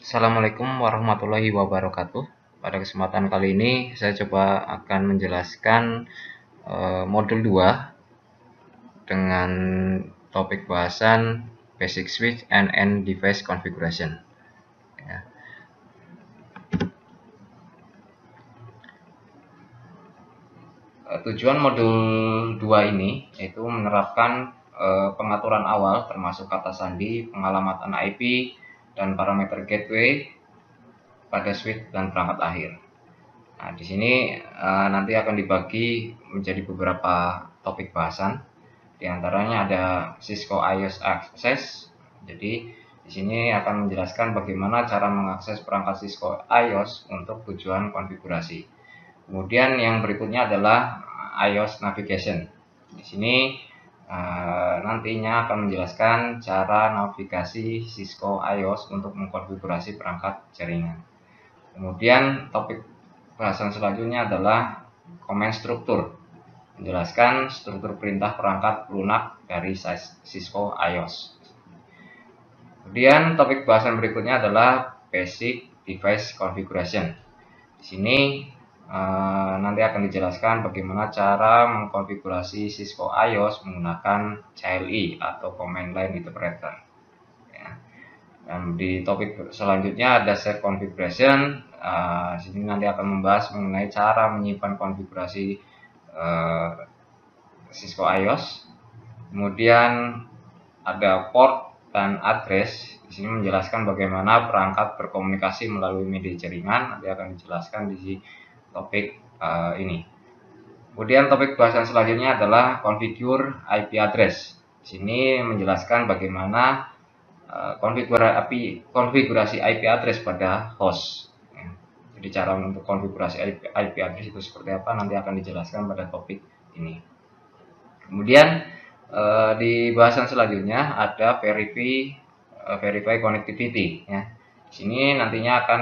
Assalamualaikum warahmatullahi wabarakatuh. Pada kesempatan kali ini saya coba akan menjelaskan modul 2 dengan topik bahasan Basic Switch and End Device Configuration. Ya. Tujuan modul 2 ini yaitu menerapkan pengaturan awal termasuk kata sandi, pengalamatan IP, dan parameter gateway pada switch dan perangkat akhir. Nah, di sini nanti akan dibagi menjadi beberapa topik bahasan. Di antaranya ada Cisco IOS Access. Jadi di sini akan menjelaskan bagaimana cara mengakses perangkat Cisco IOS untuk tujuan konfigurasi. Kemudian yang berikutnya adalah IOS Navigation. Di sini nantinya akan menjelaskan cara navigasi Cisco IOS untuk mengkonfigurasi perangkat jaringan. Kemudian topik bahasan selanjutnya adalah command struktur, menjelaskan struktur perintah perangkat lunak dari Cisco IOS. Kemudian topik bahasan berikutnya adalah basic device configuration. Di sini nanti akan dijelaskan bagaimana cara mengkonfigurasi Cisco IOS menggunakan CLI atau Command Line Interpreter. Dan di topik selanjutnya ada set configuration. Sini nanti akan membahas mengenai cara menyimpan konfigurasi Cisco IOS. Kemudian ada port dan address. Di sini menjelaskan bagaimana perangkat berkomunikasi melalui media jaringan. Nanti akan dijelaskan di topik ini. Kemudian topik bahasan selanjutnya adalah configure IP address. Di sini menjelaskan bagaimana konfigurasi IP address pada host. Jadi cara untuk konfigurasi IP address itu seperti apa nanti akan dijelaskan pada topik ini. Kemudian di bahasan selanjutnya ada verify connectivity. Ya. Di sini nantinya akan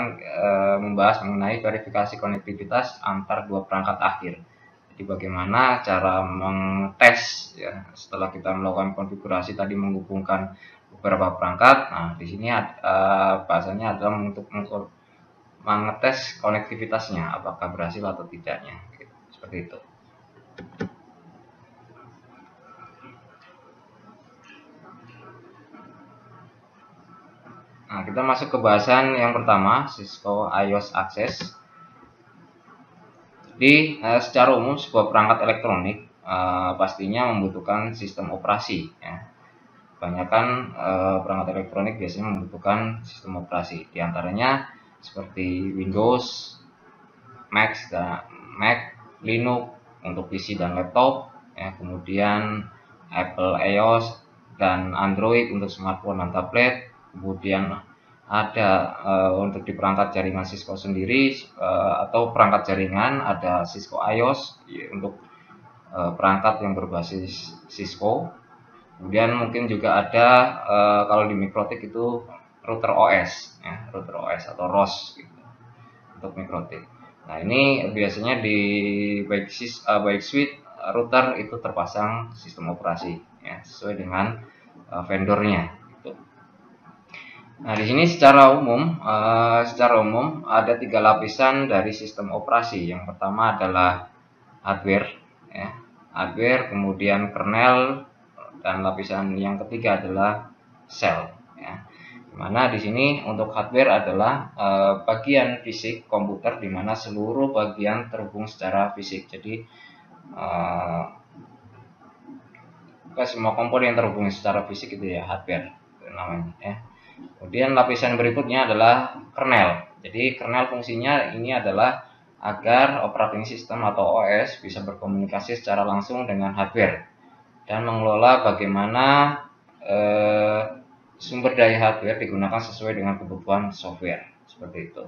membahas mengenai verifikasi konektivitas antar dua perangkat akhir. Jadi bagaimana cara mengetes ya, setelah kita melakukan konfigurasi tadi menghubungkan beberapa perangkat. Nah, di sini bahasanya adalah untuk mengetes konektivitasnya, apakah berhasil atau tidaknya. Gitu. Seperti itu. Nah, kita masuk ke bahasan yang pertama, Cisco IOS Access. Jadi, secara umum sebuah perangkat elektronik pastinya membutuhkan sistem operasi. Ya. Kebanyakan perangkat elektronik biasanya membutuhkan sistem operasi. Di antaranya seperti Windows, Mac, Linux untuk PC dan laptop, ya, kemudian Apple iOS dan Android untuk smartphone dan tablet. Kemudian ada untuk di perangkat jaringan Cisco sendiri atau perangkat jaringan ada Cisco IOS ya, untuk perangkat yang berbasis Cisco. Kemudian mungkin juga ada kalau di Mikrotik itu router OS, ya, router OS atau ROS gitu, untuk Mikrotik. Nah ini biasanya di baik switch router itu terpasang sistem operasi, ya, sesuai dengan vendornya. Gitu. Nah di sini secara umum ada 3 lapisan dari sistem operasi. Yang pertama adalah hardware, ya, hardware, kemudian kernel, dan lapisan yang ketiga adalah shell. Ya. Dimana di sini untuk hardware adalah bagian fisik komputer di mana seluruh bagian terhubung secara fisik. Jadi semua komponen yang terhubung secara fisik itu ya hardware namanya. Ya. Kemudian lapisan berikutnya adalah kernel. Jadi kernel fungsinya ini adalah agar operating system atau OS bisa berkomunikasi secara langsung dengan hardware dan mengelola bagaimana sumber daya hardware digunakan sesuai dengan kebutuhan software, seperti itu.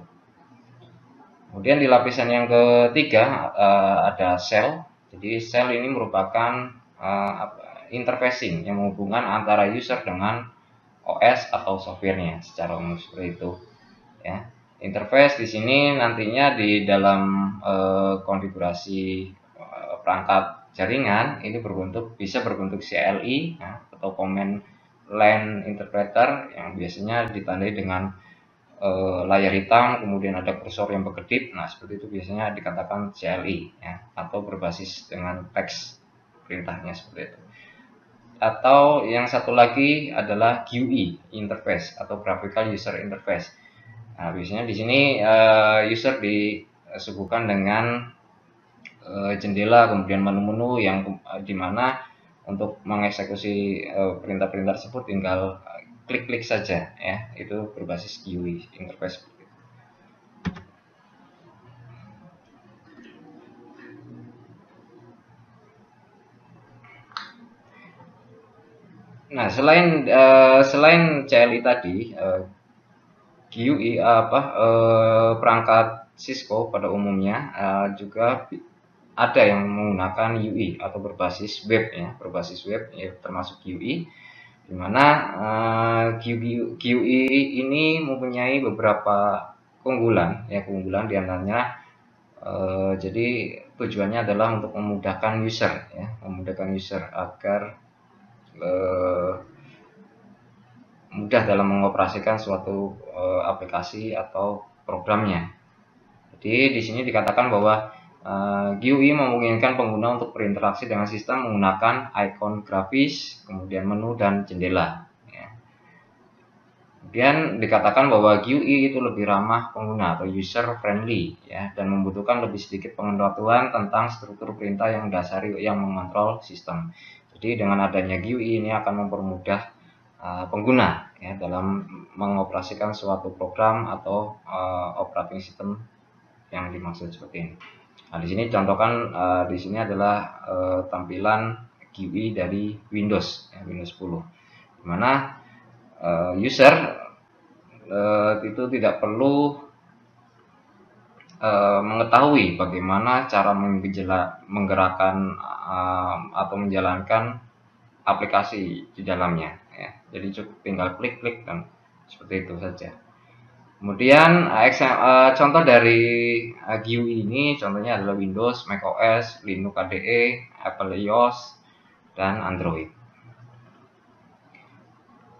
Kemudian di lapisan yang ketiga ada shell. Jadi shell ini merupakan interfacing yang menghubungkan antara user dengan OS atau softwarenya secara umum seperti itu. Ya. Interface di sini nantinya di dalam konfigurasi perangkat jaringan ini bisa berbentuk CLI ya, atau Command Line Interpreter yang biasanya ditandai dengan layar hitam, kemudian ada kursor yang berkedip. Nah, seperti itu biasanya dikatakan CLI ya, atau berbasis dengan teks perintahnya seperti itu. Atau yang satu lagi adalah GUI interface atau graphical user interface. Nah, biasanya di sini user disuguhkan dengan jendela, kemudian menu-menu yang dimana untuk mengeksekusi perintah-perintah tersebut tinggal klik-klik saja ya, itu berbasis GUI interface. Nah, selain CLI tadi, GUI perangkat Cisco pada umumnya juga ada yang menggunakan UI atau berbasis web ya, termasuk GUI, di mana GUI ini mempunyai beberapa keunggulan diantaranya jadi tujuannya adalah untuk memudahkan user agar mudah dalam mengoperasikan suatu aplikasi atau programnya. Jadi di sini dikatakan bahwa GUI memungkinkan pengguna untuk berinteraksi dengan sistem menggunakan ikon grafis, kemudian menu dan jendela. Ya. Kemudian dikatakan bahwa GUI itu lebih ramah pengguna atau user friendly ya, dan membutuhkan lebih sedikit pengetahuan tentang struktur perintah yang mendasari yang mengontrol sistem. Jadi dengan adanya GUI ini akan mempermudah pengguna ya dalam mengoperasikan suatu program atau operating system yang dimaksud seperti ini. Nah, di sini contohkan di sini adalah tampilan GUI dari Windows ya, Windows 10, di mana user itu tidak perlu mengetahui bagaimana cara menggerakkan atau menjalankan aplikasi di dalamnya ya. Jadi cukup tinggal klik-klik dan seperti itu saja. Kemudian contoh dari GUI ini contohnya adalah Windows, macOS, Linux KDE, Apple iOS, dan Android.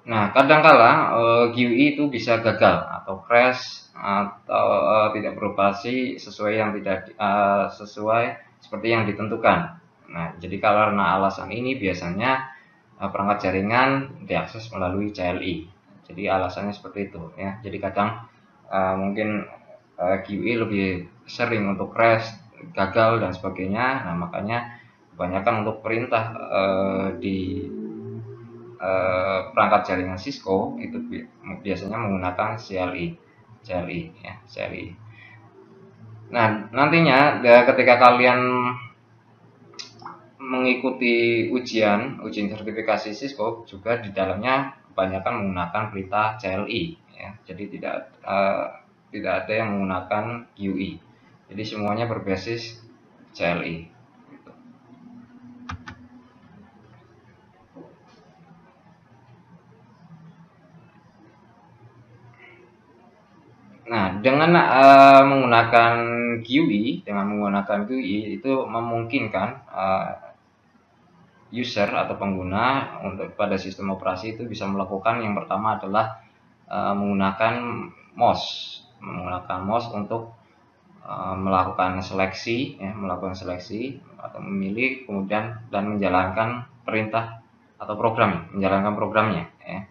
Nah, kadangkala GUI itu bisa gagal atau crash atau tidak beroperasi sesuai seperti yang ditentukan. Nah, jadi karena alasan ini biasanya perangkat jaringan diakses melalui CLI. Jadi alasannya seperti itu ya. Jadi kadang mungkin GUI lebih sering untuk crash, gagal dan sebagainya. Nah, makanya kebanyakan untuk perintah di perangkat jaringan Cisco itu biasanya menggunakan CLI ya, CLI. Nah, nantinya ketika kalian mengikuti ujian sertifikasi Cisco juga di dalamnya kebanyakan menggunakan perintah CLI ya. Jadi tidak ada yang menggunakan GUI. Jadi semuanya berbasis CLI. Nah, dengan menggunakan GUI itu memungkinkan user atau pengguna untuk pada sistem operasi itu bisa melakukan yang pertama adalah menggunakan mouse untuk melakukan seleksi atau memilih kemudian dan menjalankan perintah atau menjalankan programnya ya.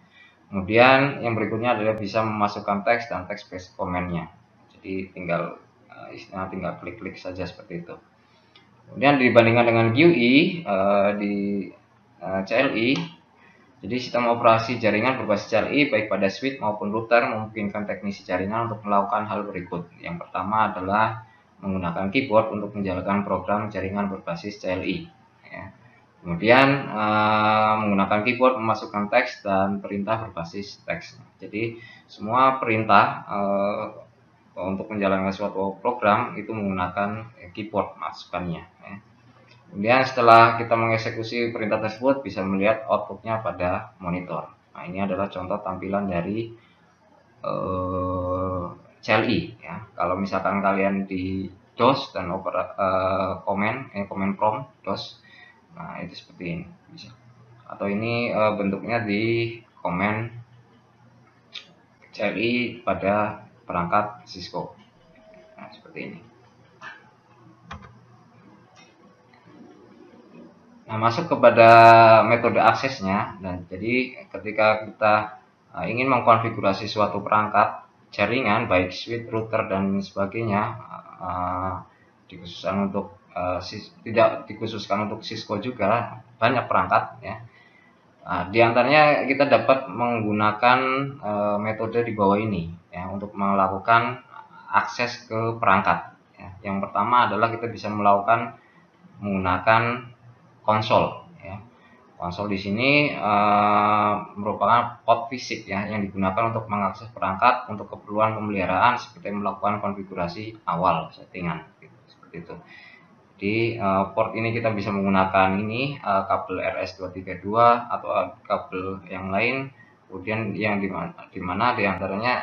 Kemudian yang berikutnya adalah bisa memasukkan teks dan teks-based command-nya. Jadi tinggal klik-klik saja seperti itu. Kemudian dibandingkan dengan GUI di CLI, jadi sistem operasi jaringan berbasis CLI baik pada switch maupun router memungkinkan teknisi jaringan untuk melakukan hal berikut. Yang pertama adalah menggunakan keyboard untuk menjalankan program jaringan berbasis CLI. Ya. Kemudian menggunakan keyboard memasukkan teks dan perintah berbasis teks. Jadi semua perintah untuk menjalankan suatu program itu menggunakan keyboard masukannya. Ya. Kemudian setelah kita mengeksekusi perintah tersebut bisa melihat outputnya pada monitor. Nah, ini adalah contoh tampilan dari CLI. Ya. Kalau misalkan kalian di DOS dan command prompt DOS, nah itu seperti ini bisa. Atau ini bentuknya di command CLI pada perangkat Cisco. Nah, seperti ini. Nah, masuk kepada metode aksesnya. Dan jadi ketika kita ingin mengkonfigurasi suatu perangkat jaringan, baik switch, router, dan sebagainya, dikhususkan untuk tidak dikhususkan untuk Cisco juga, banyak perangkat ya. Di antaranya kita dapat menggunakan metode di bawah ini ya untuk melakukan akses ke perangkat. Ya. Yang pertama adalah kita bisa melakukan menggunakan konsol. Ya. Konsol di sini merupakan port fisik ya yang digunakan untuk mengakses perangkat untuk keperluan pemeliharaan seperti melakukan konfigurasi awal settingan, gitu, seperti itu. Di port ini kita bisa menggunakan ini kabel RS232 atau kabel yang lain. Kemudian yang dimana diantaranya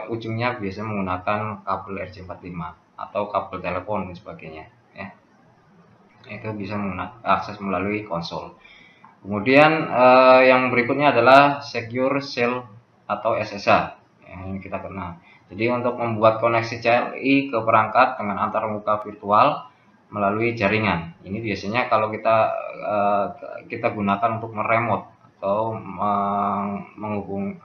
ujungnya biasanya menggunakan kabel RJ45 atau kabel telepon dan sebagainya. Ya. Itu bisa akses melalui konsol. Kemudian yang berikutnya adalah Secure Shell atau SSH yang kita kenal. Jadi untuk membuat koneksi CLI ke perangkat dengan antarmuka virtual melalui jaringan. Ini biasanya kalau kita gunakan untuk meremote atau menghubung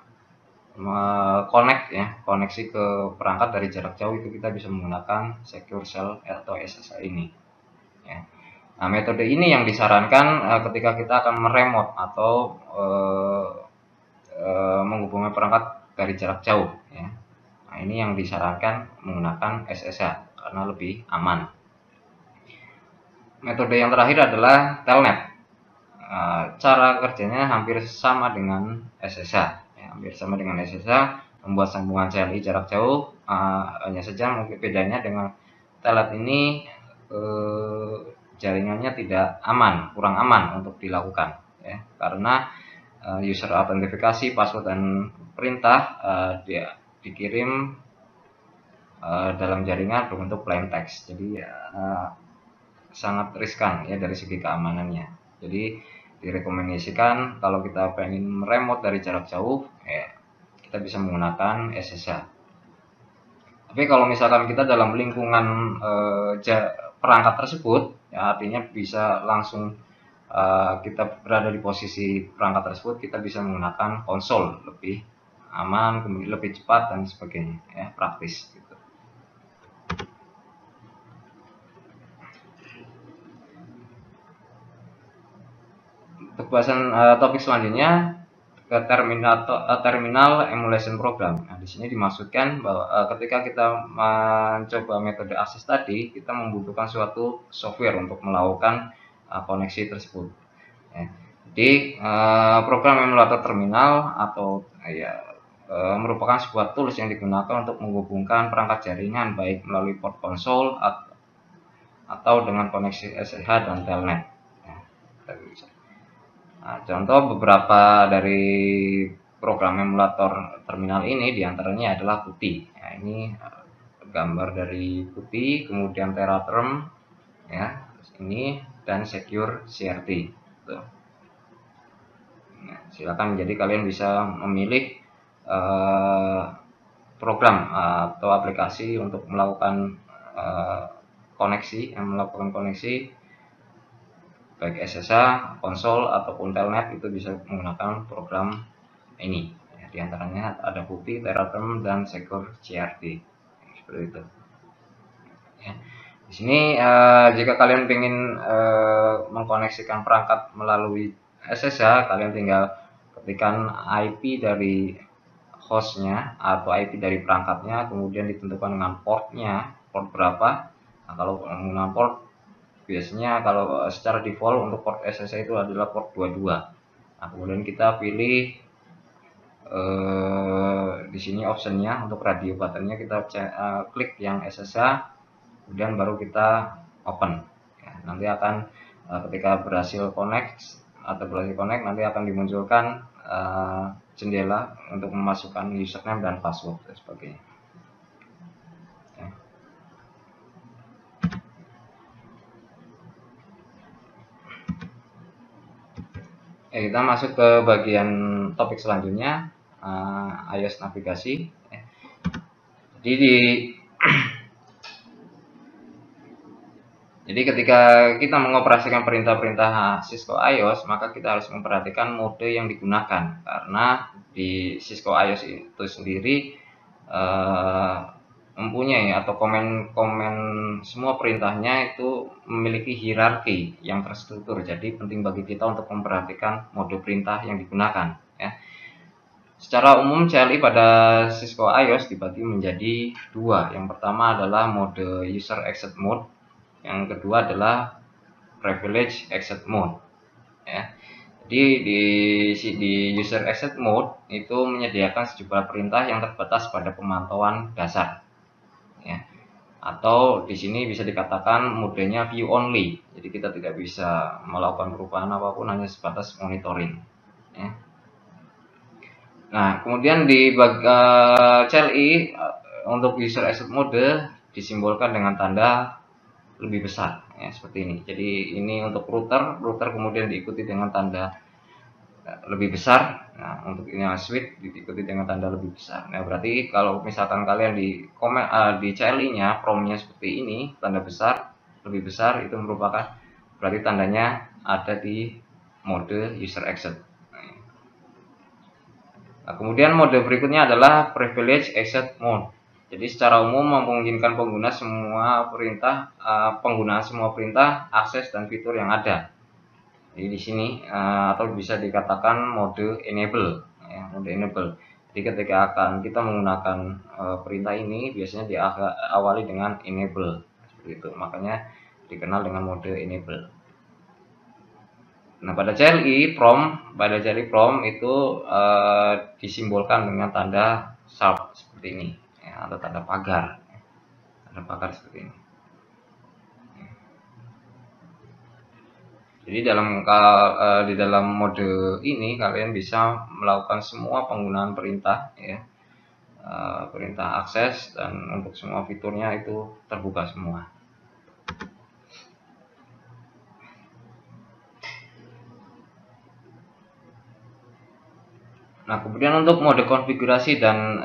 connect ya, koneksi ke perangkat dari jarak jauh, itu kita bisa menggunakan Secure Shell atau SSH ini. Ya. Nah, metode ini yang disarankan ketika kita akan meremote atau menghubungi perangkat dari jarak jauh. Ya. Nah, ini yang disarankan menggunakan SSH karena lebih aman. Metode yang terakhir adalah Telnet. Cara kerjanya hampir sama dengan SSH. Ya, hampir sama dengan SSH, membuat sambungan CLI jarak jauh. Hanya saja mungkin bedanya dengan Telnet ini jaringannya tidak aman, kurang aman untuk dilakukan ya, karena user autentifikasi, password, dan perintah dia dikirim dalam jaringan berbentuk plain text. Jadi sangat riskan ya dari segi keamanannya. Jadi direkomendasikan kalau kita pengen remote dari jarak jauh ya kita bisa menggunakan SSH. Tapi kalau misalkan kita dalam lingkungan perangkat tersebut ya, artinya bisa langsung kita berada di posisi perangkat tersebut, kita bisa menggunakan konsol, lebih aman, kemudian lebih cepat dan sebagainya ya, praktis gitu. Untuk bahasan topik selanjutnya ke terminal emulation program. Nah, di sini dimaksudkan bahwa ketika kita mencoba metode akses tadi, kita membutuhkan suatu software untuk melakukan koneksi tersebut. Ya. Jadi program emulator terminal atau merupakan sebuah tools yang digunakan untuk menghubungkan perangkat jaringan baik melalui port konsol atau dengan koneksi SSH dan telnet. Nah, contoh beberapa dari program emulator terminal ini diantaranya adalah PuTTY. Ya, ini gambar dari PuTTY, kemudian TeraTerm, ya, ini dan Secure CRT. Tuh. Nah, silakan, jadi kalian bisa memilih program atau aplikasi untuk melakukan melakukan koneksi baik SSH, konsol ataupun telnet, itu bisa menggunakan program ini. Ya, di antaranya ada PuTTY, TeraTerm, dan Secure CRT. Seperti itu. Ya. Di sini jika kalian ingin mengkoneksikan perangkat melalui SSH, kalian tinggal ketikkan IP dari hostnya atau IP dari perangkatnya, kemudian ditentukan dengan portnya, port berapa. Nah, kalau menggunakan port, biasanya kalau secara default untuk port SSH itu adalah port 22. Nah, kemudian kita pilih di sini optionnya untuk radio buttonnya, kita klik yang SSH, kemudian baru kita open. Ya, nanti akan ketika berhasil connect nanti akan dimunculkan jendela untuk memasukkan username dan password dan sebagainya. Kita masuk ke bagian topik selanjutnya, iOS navigasi. Jadi ketika kita mengoperasikan perintah-perintah Cisco iOS, maka kita harus memperhatikan mode yang digunakan, karena di Cisco iOS itu sendiri mempunyai atau komen-komen semua perintahnya itu memiliki hierarki yang terstruktur. Jadi penting bagi kita untuk memperhatikan mode perintah yang digunakan, ya. Secara umum CLI pada Cisco iOS dibagi menjadi dua. Yang pertama adalah mode User Exit Mode, yang kedua adalah Privilege Exit Mode, ya. Jadi di User Exit Mode itu menyediakan sejumlah perintah yang terbatas pada pemantauan dasar, ya. Atau di sini bisa dikatakan modenya view only. Jadi kita tidak bisa melakukan perubahan apapun, hanya sebatas monitoring, ya. Nah, kemudian di CLI untuk User Exit Mode disimbolkan dengan tanda lebih besar, ya, seperti ini. Jadi ini untuk router kemudian diikuti dengan tanda lebih besar. Nah, untuk ini switch diikuti dengan tanda lebih besar. Nah, berarti kalau misalkan kalian di di CLI-nya promnya seperti ini, tanda besar lebih besar, itu merupakan berarti tandanya ada di mode User Exit. Nah, kemudian mode berikutnya adalah Privilege Exit Mode. Jadi secara umum memungkinkan pengguna penggunaan semua perintah, akses dan fitur yang ada. Jadi di sini atau bisa dikatakan mode Enable, ya, mode Enable. Jadi ketika akan kita menggunakan perintah ini biasanya diawali dengan Enable, seperti itu. Makanya dikenal dengan mode Enable. Nah, pada CLI prom itu disimbolkan dengan tanda sharp seperti ini, ya, atau tanda pagar seperti ini. Jadi di dalam mode ini kalian bisa melakukan semua penggunaan perintah, ya, perintah akses, dan untuk semua fiturnya itu terbuka semua. Nah, kemudian untuk mode konfigurasi dan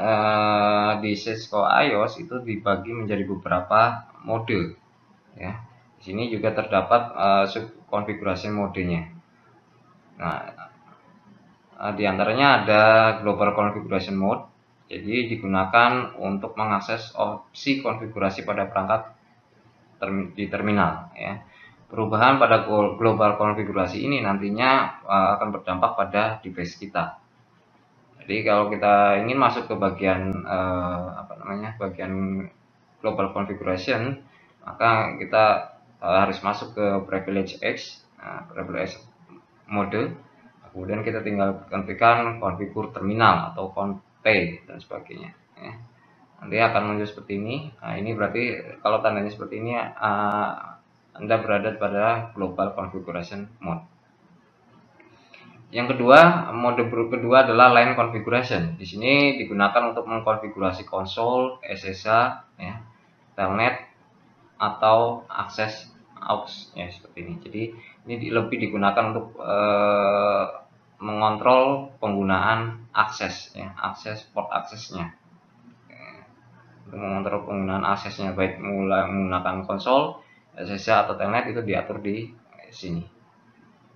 di Cisco iOS itu dibagi menjadi beberapa mode, ya. Di sini juga terdapat sub konfigurasi modenya. Nah, di antaranya ada Global Configuration Mode. Jadi digunakan untuk mengakses opsi konfigurasi pada perangkat di terminal, ya. Perubahan pada global konfigurasi ini nantinya akan berdampak pada device kita. Jadi kalau kita ingin masuk ke bagian bagian global configuration, maka kita harus masuk ke privilege X, privilege mode. Kemudian kita tinggal ketikkan konfigur terminal atau conf dan sebagainya, ya. Nanti akan muncul seperti ini. Nah, ini berarti kalau tandanya seperti ini Anda berada pada global configuration mode. Yang kedua, mode kedua adalah line configuration. Di sini digunakan untuk mengkonfigurasi konsol, SSH, ya, telnet, atau akses aux, ya, seperti ini. Jadi ini lebih digunakan untuk mengontrol penggunaan akses, ya, akses port aksesnya. Untuk mengontrol penggunaan aksesnya baik menggunakan konsol, SSH atau telnet itu diatur di sini.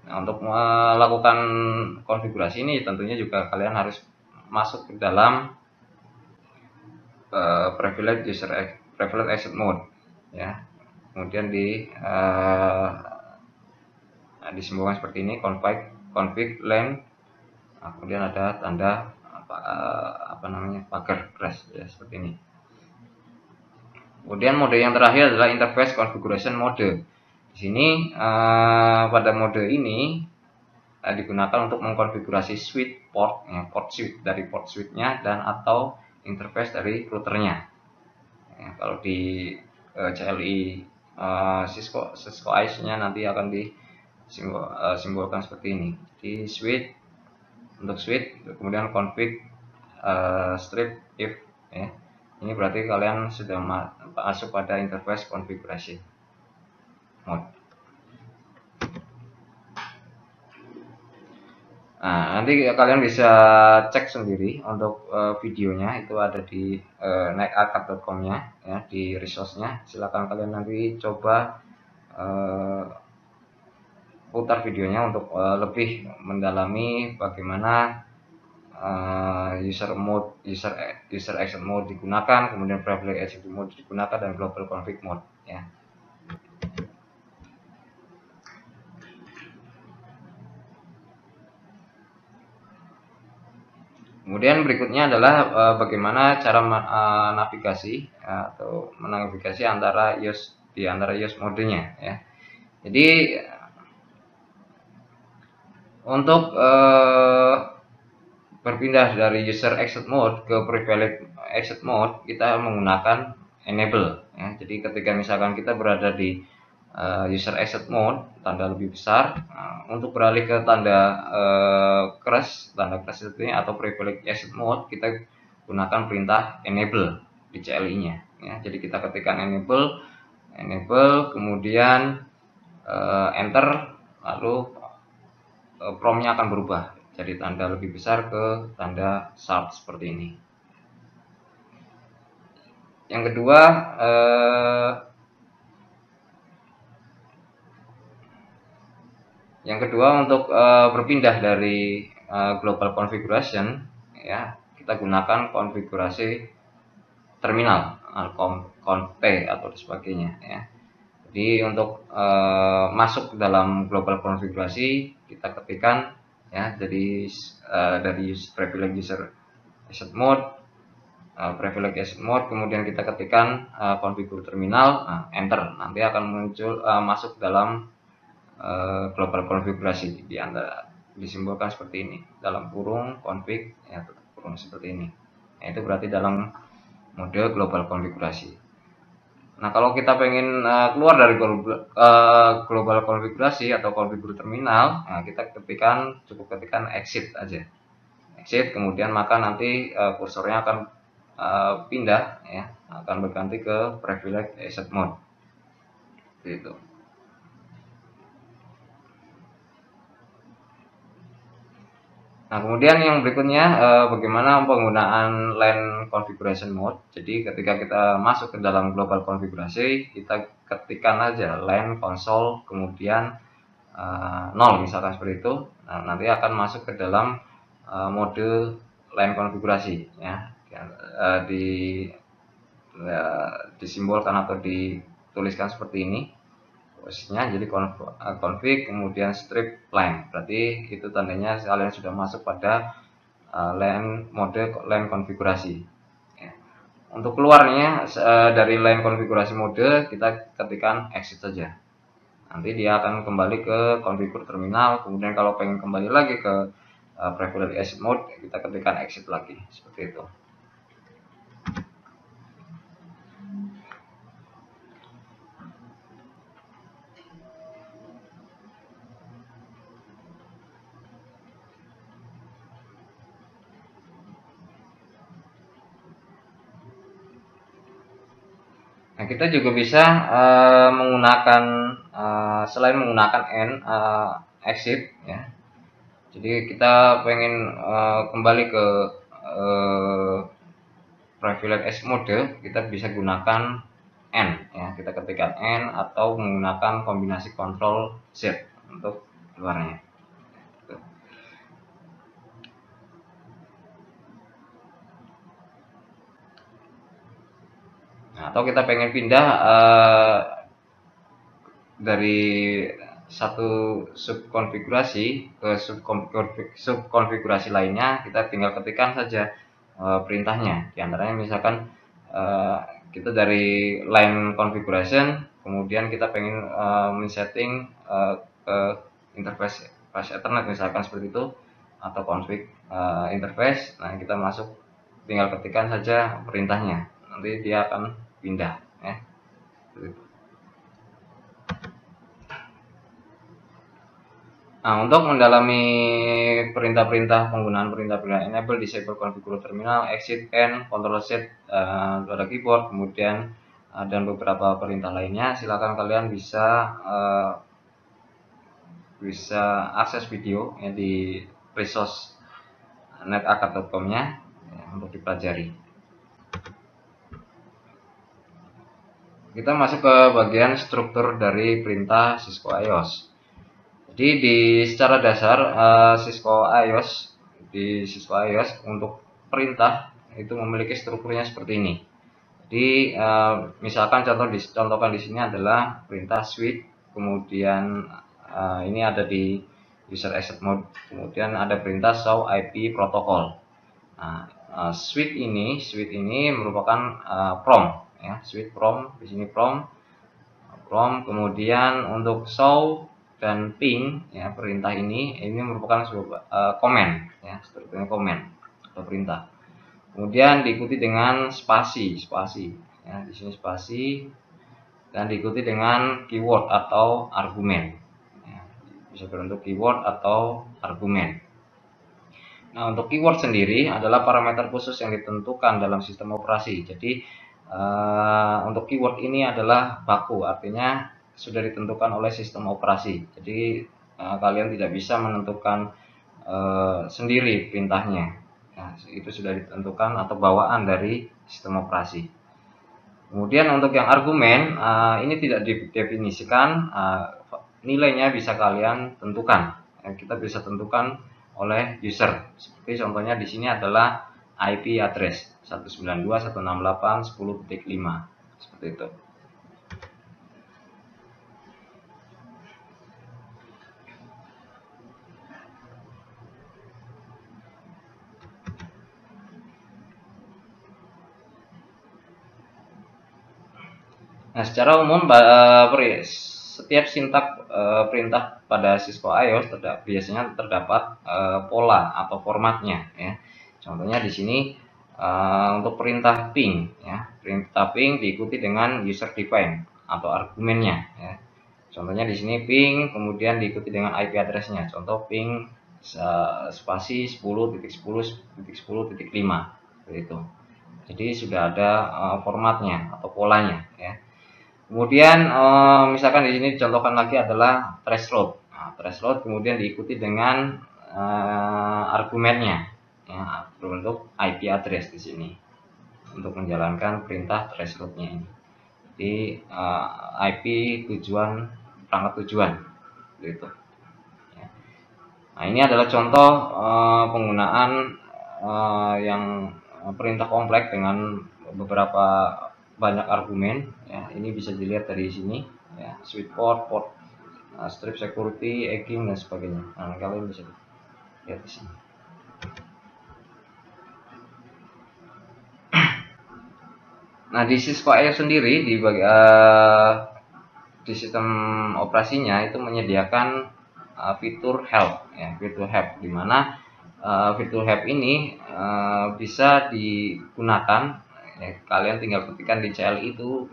Nah, untuk melakukan konfigurasi ini tentunya juga kalian harus masuk ke dalam privilege exit mode, ya. Kemudian disimbolkan seperti ini, config len. Nah, kemudian ada tanda pagar crash, ya, seperti ini. Kemudian mode yang terakhir adalah interface configuration mode. Di sini pada mode ini digunakan untuk mengkonfigurasi switch port, ya, port switch-nya dan atau interface dari routernya. Ya, kalau di CLI Cisco iOS-nya nanti akan disimbolkan seperti ini. Di switch, untuk switch, kemudian config strip if, ya. Ini berarti kalian sudah masuk pada interface configuration mode. Nah, nanti kalian bisa cek sendiri untuk videonya, itu ada di netarcad.com-nya ya, di resource-nya. Silakan kalian nanti coba putar videonya untuk lebih mendalami bagaimana user exit mode digunakan, kemudian privilege exit mode digunakan, dan global config mode ya. Kemudian berikutnya adalah bagaimana cara navigasi atau menavigasi antara use modenya ya. Jadi untuk berpindah dari user exit mode ke privilege exit mode, kita menggunakan enable ya. Jadi ketika misalkan kita berada di user exit mode, tanda lebih besar, untuk beralih ke tanda crash atau privilege exit mode, kita gunakan perintah enable di CLI-nya ya. Jadi kita ketikkan enable, kemudian enter, lalu prompt-nya akan berubah jadi tanda lebih besar ke tanda sharp seperti ini. Yang kedua, untuk berpindah dari global configuration ya, kita gunakan konfigurasi terminal, conf atau sebagainya ya. Jadi untuk masuk ke dalam global konfigurasi, kita ketikkan ya, jadi dari privilege user exit mode, kemudian kita ketikkan configure terminal, enter, nanti akan muncul masuk dalam global konfigurasi, di antara disimbolkan seperti ini, dalam kurung config ya, kurung seperti ini. Nah, itu berarti dalam mode global konfigurasi. Nah, kalau kita pengen keluar dari global konfigurasi atau konfigur terminal, nah kita cukup ketikkan exit aja. Exit, kemudian maka nanti kursornya akan pindah ya, akan berganti ke privilege exit mode. Gitu. Nah, kemudian yang berikutnya bagaimana penggunaan LAN configuration mode. Jadi ketika kita masuk ke dalam global konfigurasi, kita ketikkan aja LAN console kemudian 0 misalkan seperti itu. Nah, nanti akan masuk ke dalam mode LAN konfigurasi ya. Disimbolkan atau dituliskan seperti ini posisinya, jadi config kemudian strip LAN, berarti itu tandanya kalian sudah masuk pada mode LAN konfigurasi ya. Untuk keluarnya dari LAN konfigurasi mode, kita ketikkan exit saja, nanti dia akan kembali ke konfigur terminal. Kemudian kalau pengen kembali lagi ke privilege exit mode, kita ketikkan exit lagi, seperti itu. Nah, kita juga bisa menggunakan selain menggunakan exit ya. Jadi kita pengen kembali ke privilege exit mode, kita bisa gunakan N ya. Kita ketikkan N atau menggunakan kombinasi Ctrl Z untuk keluarnya. Nah, atau kita pengen pindah dari satu subkonfigurasi ke subkonfigurasi lainnya, kita tinggal ketikkan saja perintahnya. Di antaranya misalkan kita dari line configuration, kemudian kita pengen men-setting ke interface Ethernet misalkan seperti itu, atau config interface. Nah, kita masuk, tinggal ketikkan saja perintahnya, nanti dia akan pindah ya. Nah, untuk mendalami perintah-perintah penggunaan perintah-perintah enable, disable, configure terminal, exit, N, Ctrl Z pada keyboard, kemudian dan beberapa perintah lainnya, silakan kalian bisa akses video ya di resource netacad.com-nya ya, untuk dipelajari. Kita masuk ke bagian struktur dari perintah Cisco IOS. Jadi secara dasar Cisco IOS untuk perintah itu memiliki strukturnya seperti ini. Jadi misalkan contohkan di sini adalah perintah switch, kemudian ini ada di user exit mode, kemudian ada perintah show IP protocol. Nah, switch ini merupakan prompt ya, switch prompt, di sini prompt, kemudian untuk show dan ping ya, perintah ini merupakan sebuah command ya, strukturnya command atau perintah. Kemudian diikuti dengan spasi ya, di sini spasi, dan diikuti dengan keyword atau argumen ya, bisa berbentuk keyword atau argumen. Nah, untuk keyword sendiri adalah parameter khusus yang ditentukan dalam sistem operasi. Jadi untuk keyword ini adalah baku, artinya sudah ditentukan oleh sistem operasi. Jadi kalian tidak bisa menentukan sendiri perintahnya. Nah, itu sudah ditentukan atau bawaan dari sistem operasi. Kemudian untuk yang argumen ini tidak didefinisikan, nilainya bisa kalian tentukan. Kita bisa tentukan oleh user. Seperti contohnya di sini adalah IP address 192.168.10.5 seperti itu. Nah, secara umum setiap sintak perintah pada Cisco IOS biasanya terdapat pola atau formatnya ya. Contohnya di sini untuk perintah ping ya, perintah ping diikuti dengan user define atau argumennya ya. Contohnya di sini ping kemudian diikuti dengan IP address-nya. Contoh ping spasi 10.10.10.5 seperti itu. Jadi sudah ada formatnya atau polanya ya. Kemudian misalkan di sini dicontohkan lagi adalah threshold. Nah, threshold kemudian diikuti dengan argumennya ya, berbentuk IP address di sini untuk menjalankan perintah thresholdnya ini. Jadi IP tujuan, perangkat tujuan gitu. Ya. Nah, ini adalah contoh penggunaan yang perintah kompleks dengan beberapa banyak argumen ya. Ini bisa dilihat dari sini ya, switch port, strip security, egging dan sebagainya. Nah, kalian bisa lihat di sini. Nah, di Cisco IOS sendiri di sistem operasinya itu menyediakan fitur help ya, fitur help, di mana fitur help ini bisa digunakan ya, kalian tinggal ketikkan di CLI itu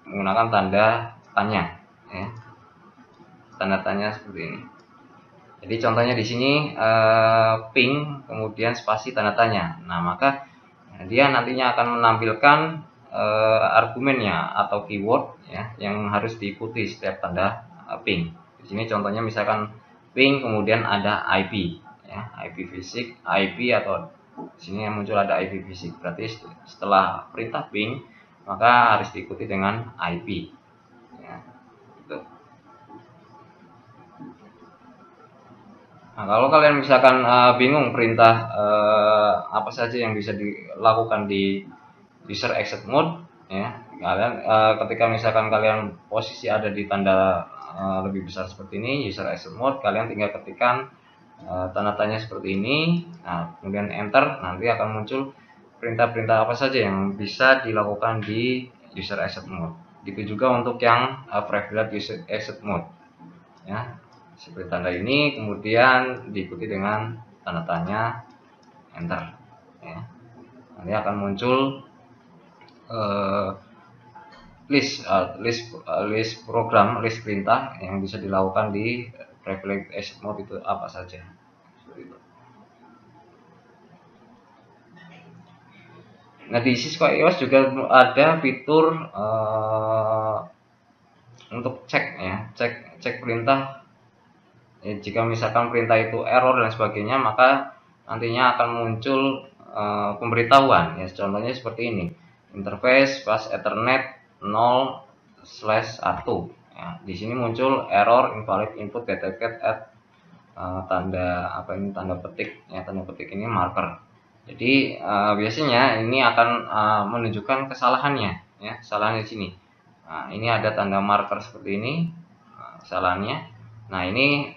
menggunakan tanda tanya ya, tanda tanya seperti ini. Jadi contohnya di sini ping kemudian spasi tanda tanya. Nah, maka dia nantinya akan menampilkan argumennya atau keyword ya, yang harus diikuti setiap tanda ping. Di sini contohnya misalkan ping kemudian ada IP ya, IP fisik, IP, atau di sini yang muncul ada IP fisik. Berarti setelah perintah ping maka harus diikuti dengan IP ya, gitu. Nah, kalau kalian misalkan bingung perintah apa saja yang bisa dilakukan di user exit mode ya, kalian ketika misalkan kalian posisi ada di tanda lebih besar seperti ini, user exit mode, kalian tinggal ketikkan tanda tanya seperti ini. Nah, kemudian enter, nanti akan muncul perintah-perintah apa saja yang bisa dilakukan di user exit mode. Itu juga untuk yang privilege user exit mode ya, seperti tanda ini kemudian diikuti dengan tanda tanya, enter ya. Nanti akan muncul list program, list perintah yang bisa dilakukan di privilege exit mode itu apa saja. Nah, di Cisco IOS juga ada fitur untuk cek ya, cek perintah Jika misalkan perintah itu error dan sebagainya, maka nantinya akan muncul pemberitahuan ya, contohnya seperti ini, interface pas Ethernet 0/1 ya, di sini muncul error invalid input detected at tanda apa ini, tanda petik ya, tanda petik ini marker. Jadi biasanya ini akan menunjukkan kesalahannya ya, kesalahan di sini. Nah, ini ada tanda marker seperti ini kesalahannya. Nah, ini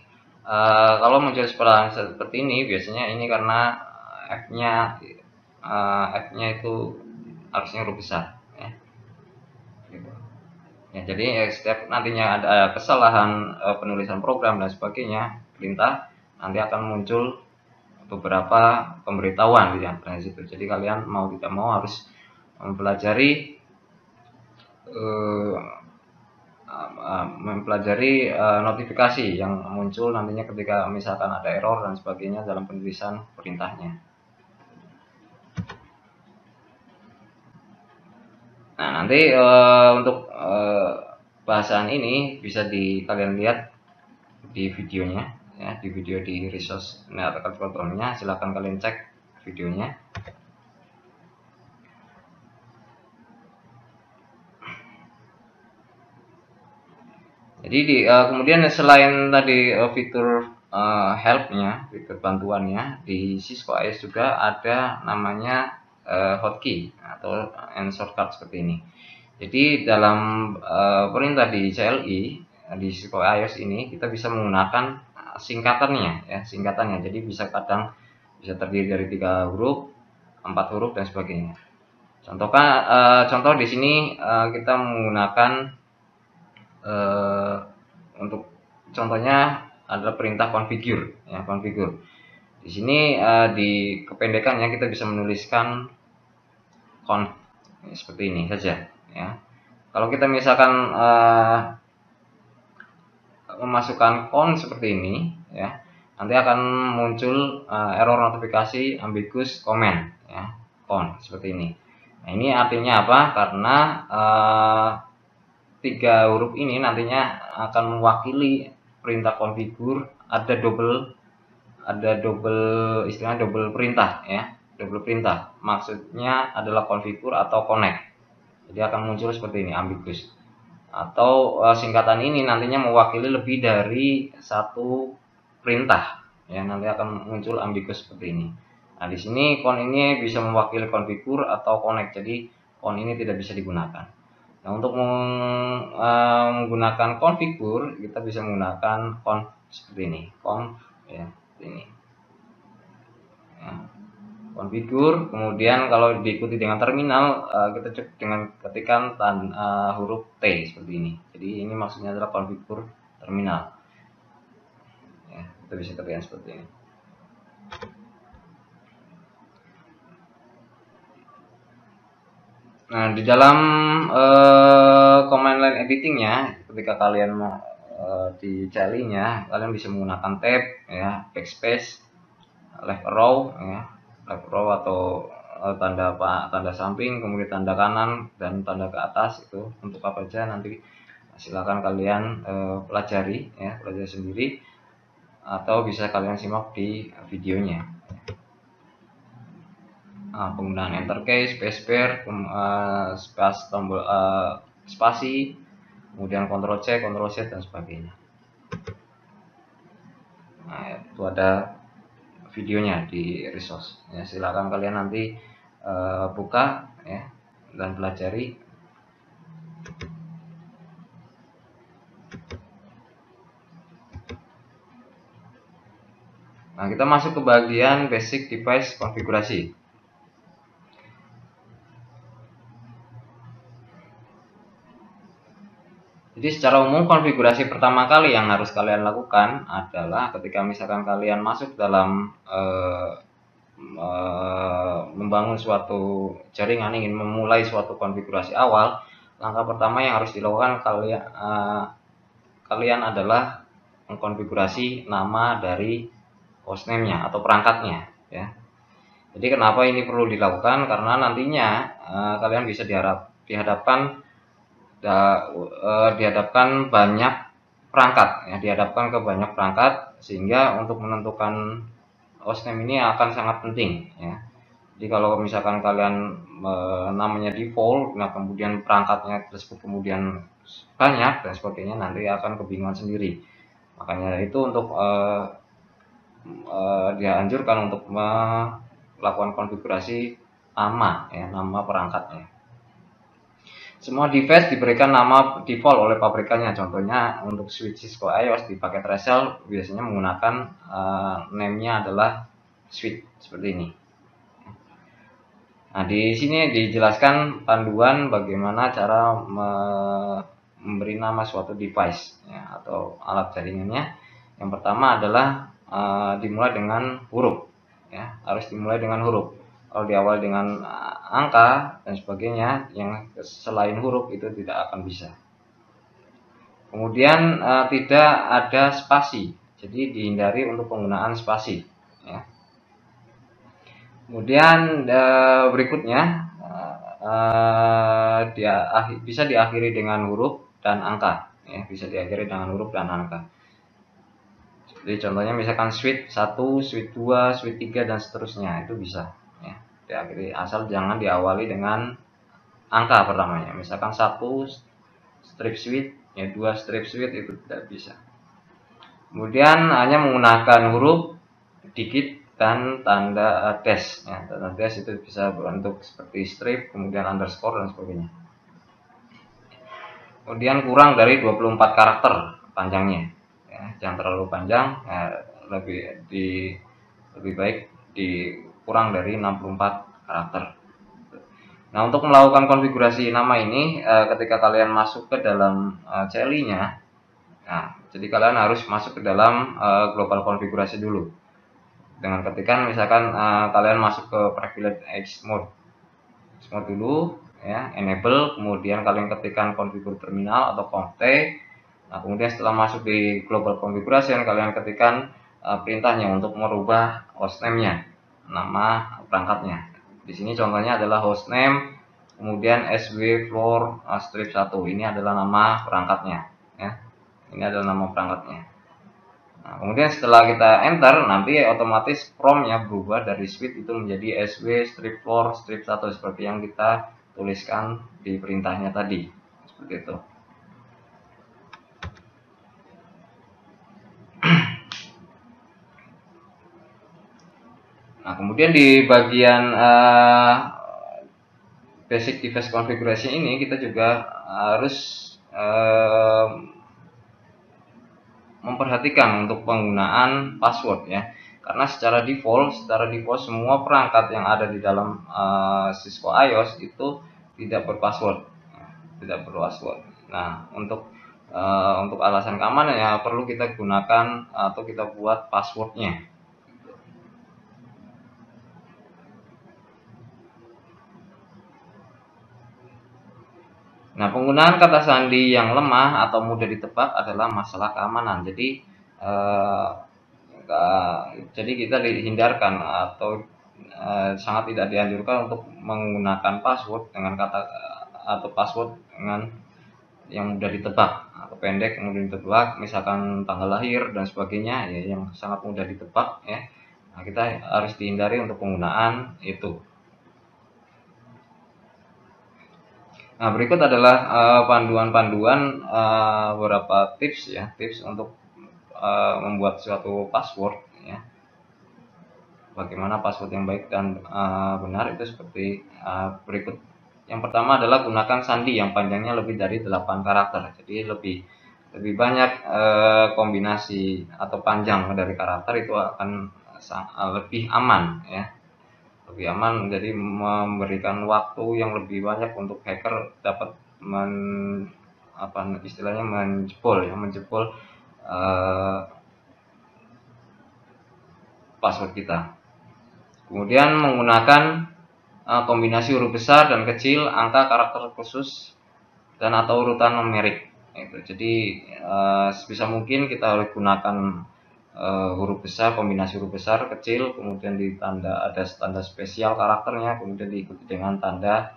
kalau muncul seperti ini biasanya ini karena F-nya itu harusnya huruf besar ya. Gitu. Ya, jadi setiap nantinya ada kesalahan penulisan program dan sebagainya, perintah, nanti akan muncul beberapa pemberitahuan di antara situ. Jadi kalian mau tidak mau harus mempelajari notifikasi yang muncul nantinya ketika misalkan ada error dan sebagainya dalam penulisan perintahnya. Nah, nanti untuk bahasan ini bisa kalian lihat di videonya ya, di video di resource calculator-nya, silahkan kalian cek videonya. Jadi kemudian selain tadi fitur help-nya, fitur bantuannya, di Cisco AES juga ada namanya hotkey atau shortcut seperti ini. Jadi dalam perintah di CLI di Cisco AES ini kita bisa menggunakan singkatannya ya, singkatannya. Jadi bisa kadang bisa terdiri dari 3 huruf, 4 huruf dan sebagainya. Contoh di sini kita menggunakan untuk contohnya adalah perintah configure ya, configure. Di sini di kependekannya kita bisa menuliskan conf ya, seperti ini saja ya. Kalau kita misalkan memasukkan conf seperti ini ya, nanti akan muncul error notifikasi ambiguous comment ya, conf seperti ini. Nah, ini artinya apa? Karena 3 huruf ini nantinya akan mewakili perintah configure, ada double istilahnya double perintah ya, double perintah. Maksudnya adalah configure atau connect. Jadi akan muncul seperti ini, ambiguous. Atau singkatan ini nantinya mewakili lebih dari 1 perintah ya, nanti akan muncul ambiguous seperti ini. Nah, di sini con ini bisa mewakili configure atau connect. Jadi con ini tidak bisa digunakan. Nah, untuk menggunakan configure kita bisa menggunakan conf seperti ini, conf ya, seperti ini. Ya. Configure, kemudian kalau diikuti dengan terminal kita cukup dengan ketikan huruf T seperti ini. Jadi ini maksudnya adalah configure terminal. Ya, kita bisa ketikkan seperti ini. Nah, di dalam command line editingnya, ketika kalian mau di CLI-nya, kalian bisa menggunakan tab, ya, backspace, left arrow, ya, left arrow atau tanda samping, kemudian tanda kanan dan tanda ke atas. Itu untuk apa aja nanti silakan kalian pelajari, ya, pelajari sendiri, atau bisa kalian simak di videonya. Penggunaan enter key, spacebar, tombol spasi, kemudian Ctrl C, Ctrl Z dan sebagainya. Nah, itu ada videonya di resource. Ya, silakan kalian nanti buka ya dan pelajari. Nah, kita masuk ke bagian basic device konfigurasi. Jadi secara umum konfigurasi pertama kali yang harus kalian lakukan adalah ketika misalkan kalian masuk dalam membangun suatu jaringan, ingin memulai suatu konfigurasi awal, langkah pertama yang harus dilakukan kalian adalah mengkonfigurasi nama dari hostname-nya atau perangkatnya ya. Jadi kenapa ini perlu dilakukan? Karena nantinya kalian bisa dihadapkan banyak perangkat, ya, dihadapkan ke banyak perangkat, sehingga untuk menentukan hostname ini akan sangat penting, ya. Jadi kalau misalkan kalian namanya default, nah kemudian perangkatnya tersebut kemudian banyak dan sebagainya, nanti akan kebingungan sendiri. Makanya itu untuk dianjurkan untuk melakukan konfigurasi nama, ya, nama perangkatnya. Semua device diberikan nama default oleh pabrikannya. Contohnya untuk switch Cisco iOS di paket resell biasanya menggunakan name-nya adalah switch seperti ini. Nah, di sini dijelaskan panduan bagaimana cara memberi nama suatu device, ya, atau alat jaringannya. Yang pertama adalah dimulai dengan huruf, ya, harus dimulai dengan huruf. Kalau diawali dengan angka dan sebagainya, yang selain huruf itu tidak akan bisa. Kemudian tidak ada spasi, jadi dihindari untuk penggunaan spasi, ya. Kemudian berikutnya bisa diakhiri dengan huruf dan angka, ya, bisa diakhiri dengan huruf dan angka. Jadi contohnya misalkan switch 1, switch 2, switch 3 dan seterusnya, itu bisa, ya, diakhiri, asal jangan diawali dengan angka pertamanya. Misalkan 1 strip switch, ya, 2 strip switch, itu tidak bisa. Kemudian hanya menggunakan huruf, digit, dan tanda dash, ya. Tanda dash itu bisa berbentuk seperti strip, kemudian underscore dan sebagainya. Kemudian kurang dari 24 karakter panjangnya, ya, jangan terlalu panjang, ya, lebih baik kurang dari 64 karakter. Nah, untuk melakukan konfigurasi nama ini, ketika kalian masuk ke dalam CLI-nya, nah, jadi kalian harus masuk ke dalam global konfigurasi dulu. Dengan ketikan misalkan kalian masuk ke privilege mode dulu, ya, enable, kemudian kalian ketikkan configure terminal atau conft. Nah, kemudian setelah masuk di global configuration, kalian ketikkan perintahnya untuk merubah hostname-nya, nama perangkatnya. Di sini contohnya adalah hostname, kemudian SW floor strip 1. Ini adalah nama perangkatnya, ya. Ini adalah nama perangkatnya. Nah, kemudian setelah kita enter, nanti otomatis prompt-nya berubah dari switch itu menjadi SW strip floor strip 1 seperti yang kita tuliskan di perintahnya tadi, seperti itu. Nah, kemudian di bagian basic device configuration ini kita juga harus memperhatikan untuk penggunaan password, ya, karena secara default semua perangkat yang ada di dalam Cisco iOS itu tidak berpassword, Nah, untuk alasan keamanan, ya, perlu kita gunakan atau kita buat passwordnya. Nah, penggunaan kata sandi yang lemah atau mudah ditebak adalah masalah keamanan. Jadi kita dihindarkan atau sangat tidak dianjurkan untuk menggunakan password dengan kata atau password dengan yang mudah ditebak atau pendek kemudian ditebak, misalkan tanggal lahir dan sebagainya, ya, yang sangat mudah ditebak, ya. Nah, kita harus dihindari untuk penggunaan itu. Nah, berikut adalah panduan-panduan beberapa tips, ya, tips untuk membuat suatu password, ya. Bagaimana password yang baik dan benar itu seperti berikut. Yang pertama adalah gunakan sandi yang panjangnya lebih dari 8 karakter. Jadi lebih banyak kombinasi atau panjang dari karakter itu akan lebih aman, ya. Lebih aman, jadi memberikan waktu yang lebih banyak untuk hacker dapat menjebol password kita. Kemudian menggunakan kombinasi huruf besar dan kecil, angka, karakter khusus, dan atau urutan numerik. Jadi sebisa mungkin kita harus gunakan huruf besar, kombinasi huruf besar, kecil, kemudian ada tanda spesial karakternya, kemudian diikuti dengan tanda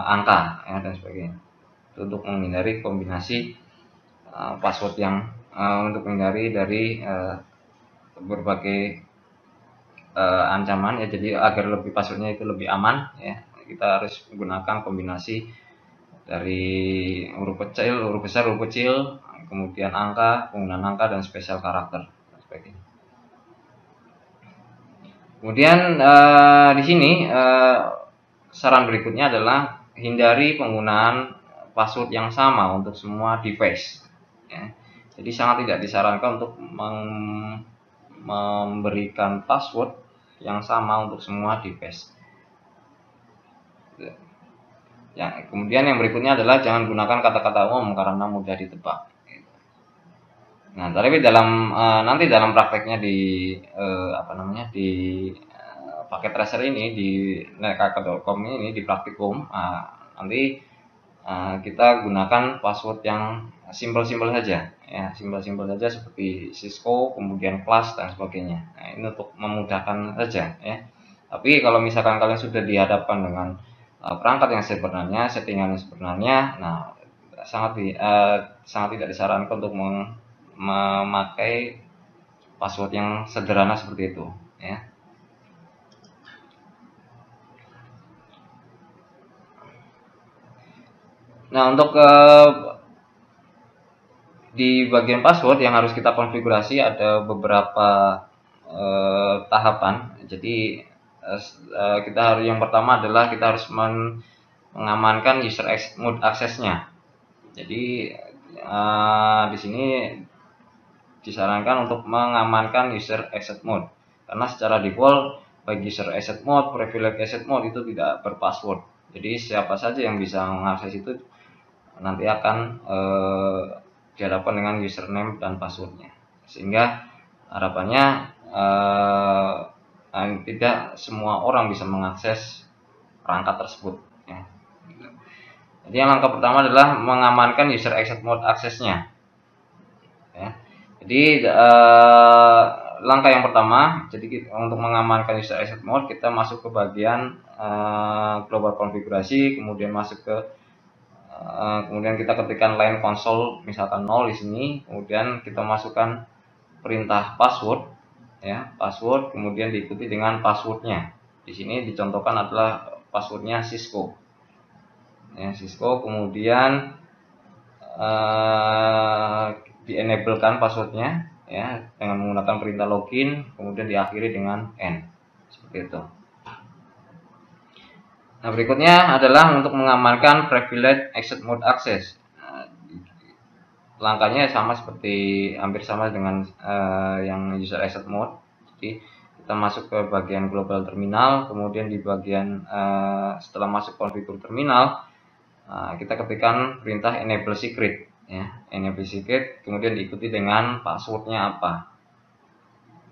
angka, ya, dan sebagainya. Itu untuk menghindari kombinasi password yang untuk menghindari dari berbagai ancaman ya. Jadi agar lebih passwordnya itu lebih aman ya, kita harus menggunakan kombinasi dari huruf kecil, huruf besar, huruf kecil, kemudian angka, penggunaan angka dan spesial karakter dan sebagainya. Kemudian di sini saran berikutnya adalah hindari penggunaan password yang sama untuk semua device ya. Jadi sangat tidak disarankan untuk memberikan password yang sama untuk semua device. Ya, kemudian yang berikutnya adalah jangan gunakan kata-kata umum karena mudah ditebak. Nah, tapi nanti dalam prakteknya di paket tracer ini di nethacker.com ini di praktikum, nanti kita gunakan password yang simpel-simpel saja ya, simpel-simpel saja seperti Cisco, kemudian kelas dan sebagainya. Nah, ini untuk memudahkan saja ya. Tapi kalau misalkan kalian sudah dihadapkan dengan perangkat yang sebenarnya, settingan yang sebenarnya, nah sangat tidak disarankan untuk memakai password yang sederhana seperti itu ya. Nah, untuk di bagian password yang harus kita konfigurasi ada beberapa tahapan. Jadi yang pertama adalah kita harus mengamankan user exit mode aksesnya. Jadi di sini disarankan untuk mengamankan user exit mode karena secara default baik user exit mode, privilege exit mode itu tidak berpassword. Jadi siapa saja yang bisa mengakses itu nanti akan dihadapkan dengan username dan passwordnya, sehingga harapannya tidak semua orang bisa mengakses perangkat tersebut ya. Jadi yang langkah pertama adalah mengamankan user exit mode aksesnya ya. Jadi langkah yang pertama, jadi untuk mengamankan user exit mode kita masuk ke bagian global konfigurasi, kemudian masuk ke kemudian kita ketikkan line console misalkan 0 di sini, kemudian kita masukkan perintah password ya, password, kemudian diikuti dengan passwordnya. Di sini dicontohkan adalah passwordnya Cisco ya, Cisco, kemudian di enablekan passwordnya ya dengan menggunakan perintah login, kemudian diakhiri dengan n seperti itu. Nah, berikutnya adalah untuk mengamankan privilege exit mode access. Langkahnya hampir sama dengan yang user exit mode. Jadi kita masuk ke bagian global terminal, kemudian di bagian setelah masuk konfigur terminal, kita ketikkan perintah enable secret ya, enable secret, kemudian diikuti dengan passwordnya apa.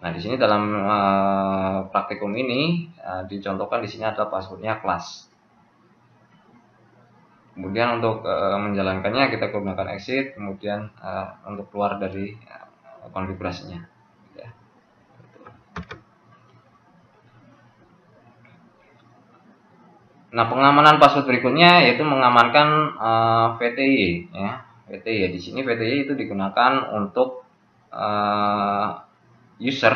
Nah, di sini dalam praktikum ini dicontohkan di sini adalah passwordnya kelas. Kemudian untuk menjalankannya kita gunakan exit, kemudian untuk keluar dari konfigurasinya. Ya. Nah, pengamanan password berikutnya yaitu mengamankan VTY ya. VTY di sini VTY itu digunakan untuk user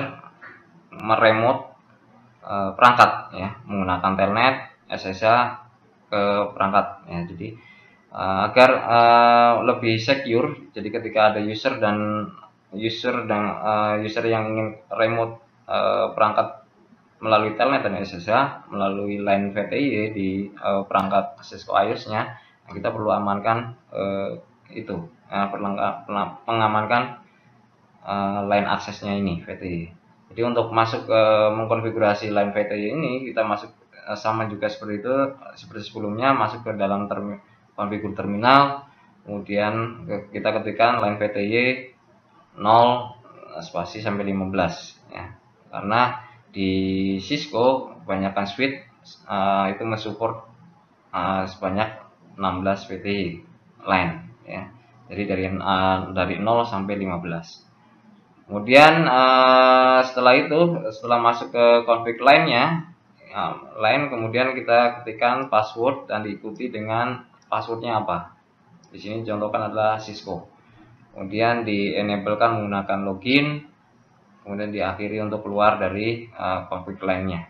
meremote perangkat ya, menggunakan telnet, SSH ke perangkat ya. Jadi agar lebih secure, jadi ketika ada user yang ingin remote perangkat melalui telnet dan SSH melalui line VTY di perangkat Cisco iOS-nya, kita perlu amankan mengamankan line aksesnya ini VTY. Jadi untuk masuk ke mengkonfigurasi line VTY ini kita masuk sama juga seperti sebelumnya, masuk ke dalam konfigur terminal, kemudian kita ketikkan line VTY 0 spasi sampai 15 ya. Karena di Cisco kebanyakan suite itu mensupport sebanyak 16 VTY line ya. Jadi dari 0 sampai 15. Kemudian setelah masuk ke config line-nya, kemudian kita ketikkan password dan diikuti dengan passwordnya apa. Di sini contohkan adalah Cisco. kemudian di enablekan menggunakan login, kemudian diakhiri untuk keluar dari config lainnya.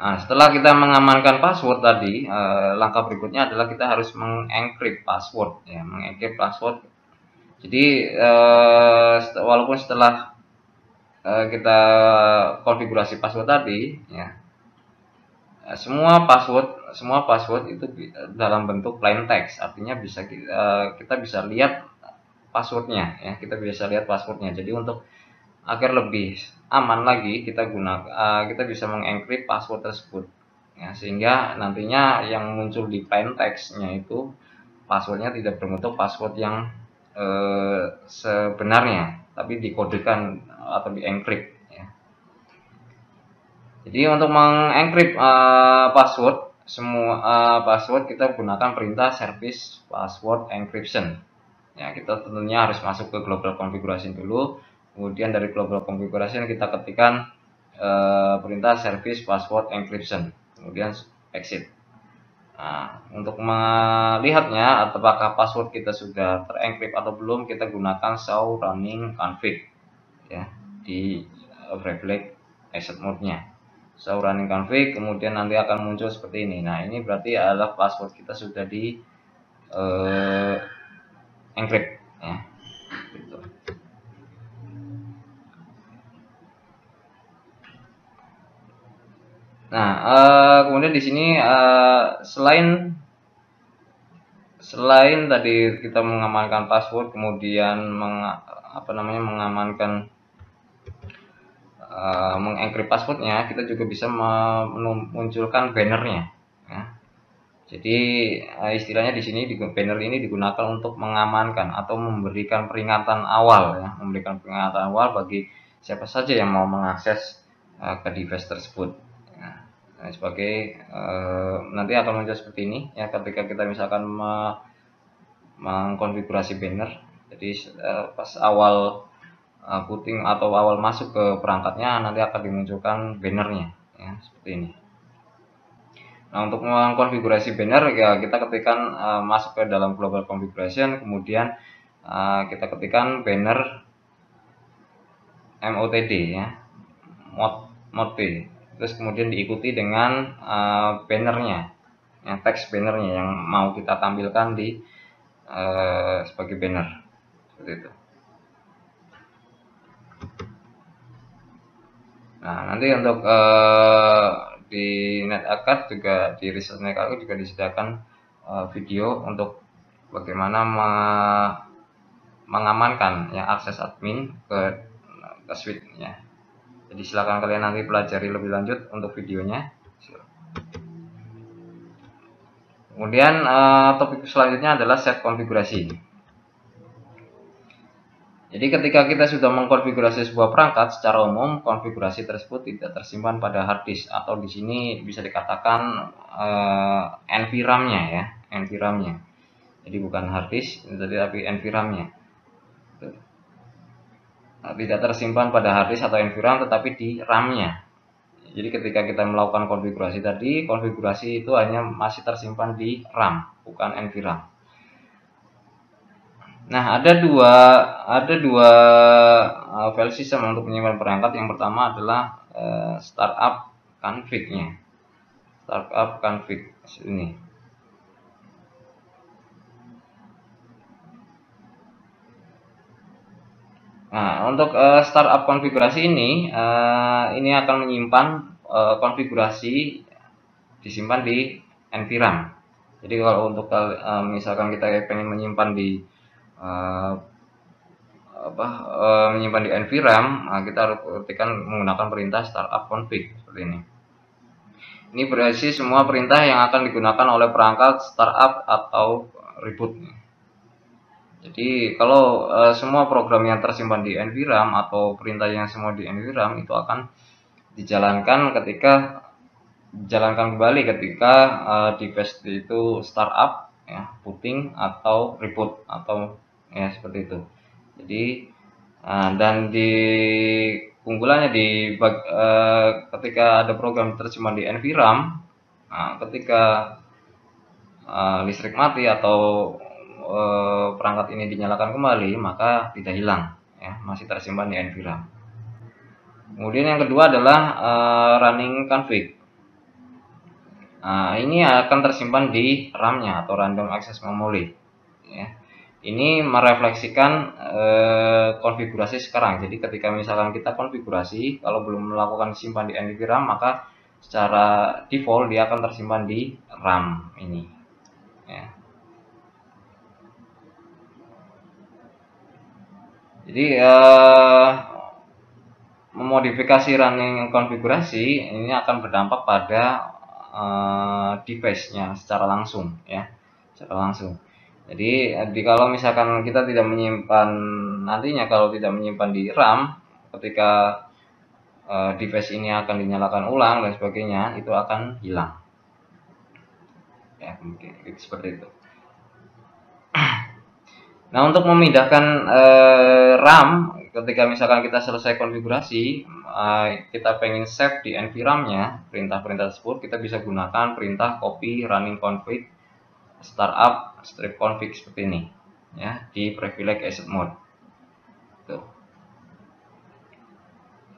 Nah, setelah kita mengamankan password tadi, langkah berikutnya adalah kita harus mengencrypt password, ya, mengencrypt password. Jadi walaupun setelah kita konfigurasi password tadi, ya, semua password itu dalam bentuk plain text, artinya kita bisa lihat passwordnya, ya, kita bisa lihat passwordnya. Jadi untuk agar lebih aman lagi kita bisa mengencrypt password tersebut, ya, sehingga nantinya yang muncul di plain text-nya itu passwordnya tidak berbentuk password yang sebenarnya, tapi dikodekan atau diencrypt, ya. Jadi untuk mengencrypt password kita gunakan perintah service password encryption. Ya, kita tentunya harus masuk ke global configuration dulu. Kemudian dari global configuration kita ketikkan perintah service password encryption, kemudian exit. Nah, untuk melihatnya apakah password kita sudah terencrypt atau belum, kita gunakan show running config, ya, di reflect exit mode-nya. Show running config, kemudian nanti akan muncul seperti ini. Nah, ini berarti adalah password kita sudah di encrypt, ya. Gitu. Nah, kemudian di sini selain tadi kita mengamankan password, kemudian mengamankan mengencrypt passwordnya, kita juga bisa memunculkan bannernya, ya. Jadi istilahnya di sini banner ini digunakan untuk mengamankan atau memberikan peringatan awal, ya, memberikan peringatan awal bagi siapa saja yang mau mengakses ke device tersebut. Nah, sebagai nanti akan muncul seperti ini, ya, ketika kita misalkan mengkonfigurasi banner. Jadi pas awal booting atau awal masuk ke perangkatnya nanti akan dimunculkan bannernya, ya, seperti ini. Nah, untuk mengkonfigurasi banner, ya, kita ketikkan masuk ke dalam global configuration, kemudian kita ketikkan banner motd, ya, mod P. Terus kemudian diikuti dengan bannernya, ya, teks bannernya yang mau kita tampilkan di sebagai banner, seperti itu. Nah, nanti untuk di NetAcad juga, di Research NetAcad juga disediakan video untuk bagaimana mengamankan, ya, akses admin ke suite, ya. Jadi silakan kalian nanti pelajari lebih lanjut untuk videonya. Kemudian topik selanjutnya adalah set konfigurasi. Jadi ketika kita sudah mengkonfigurasi sebuah perangkat, secara umum konfigurasi tersebut tidak tersimpan pada hard disk, atau di sini bisa dikatakan NVRAM-nya, ya, NVRAM-nya. Jadi bukan hard disk, tapi NVRAM-nya. Tidak tersimpan pada hard disk atau NVRAM, tetapi di RAM-nya. Jadi ketika kita melakukan konfigurasi tadi, konfigurasi itu hanya masih tersimpan di RAM, bukan NVRAM. Nah, ada dua file system untuk menyimpan perangkat. Yang pertama adalah startup config-nya. Startup config ini. Nah, untuk startup konfigurasi ini akan menyimpan konfigurasi disimpan di NVRAM. Jadi kalau untuk misalkan kita pengen menyimpan di menyimpan di NVRAM, kita harus ketikkan menggunakan perintah startup config seperti ini. Ini berisi semua perintah yang akan digunakan oleh perangkat startup atau reboot. Jadi kalau semua program yang tersimpan di NVRAM atau perintah yang semua di NVRAM itu akan dijalankan kembali ketika device itu startup, ya, booting atau reboot, atau, ya, seperti itu. Jadi dan di keunggulannya ketika ada program tersimpan di NVRAM, Nah, ketika listrik mati atau perangkat ini dinyalakan kembali, maka tidak hilang, ya, masih tersimpan di NVRAM. Kemudian yang kedua adalah running config. Nah, ini akan tersimpan di RAM-nya atau random access memory. Ya. Ini merefleksikan konfigurasi sekarang. Jadi ketika misalkan kita konfigurasi, kalau belum melakukan simpan di NVRAM, maka secara default dia akan tersimpan di RAM ini. Ya. Jadi memodifikasi running konfigurasi ini akan berdampak pada device-nya secara langsung, ya, secara langsung. Jadi kalau misalkan kita tidak menyimpan, nantinya kalau tidak menyimpan di RAM, ketika device ini akan dinyalakan ulang dan sebagainya, itu akan hilang. Ya, mungkin seperti itu. Nah, untuk memindahkan RAM, ketika misalkan kita selesai konfigurasi, kita pengen save di NVRAM-nya, perintah-perintah tersebut kita bisa gunakan perintah copy running config startup strip config seperti ini, ya, di privilege asset mode. Tuh.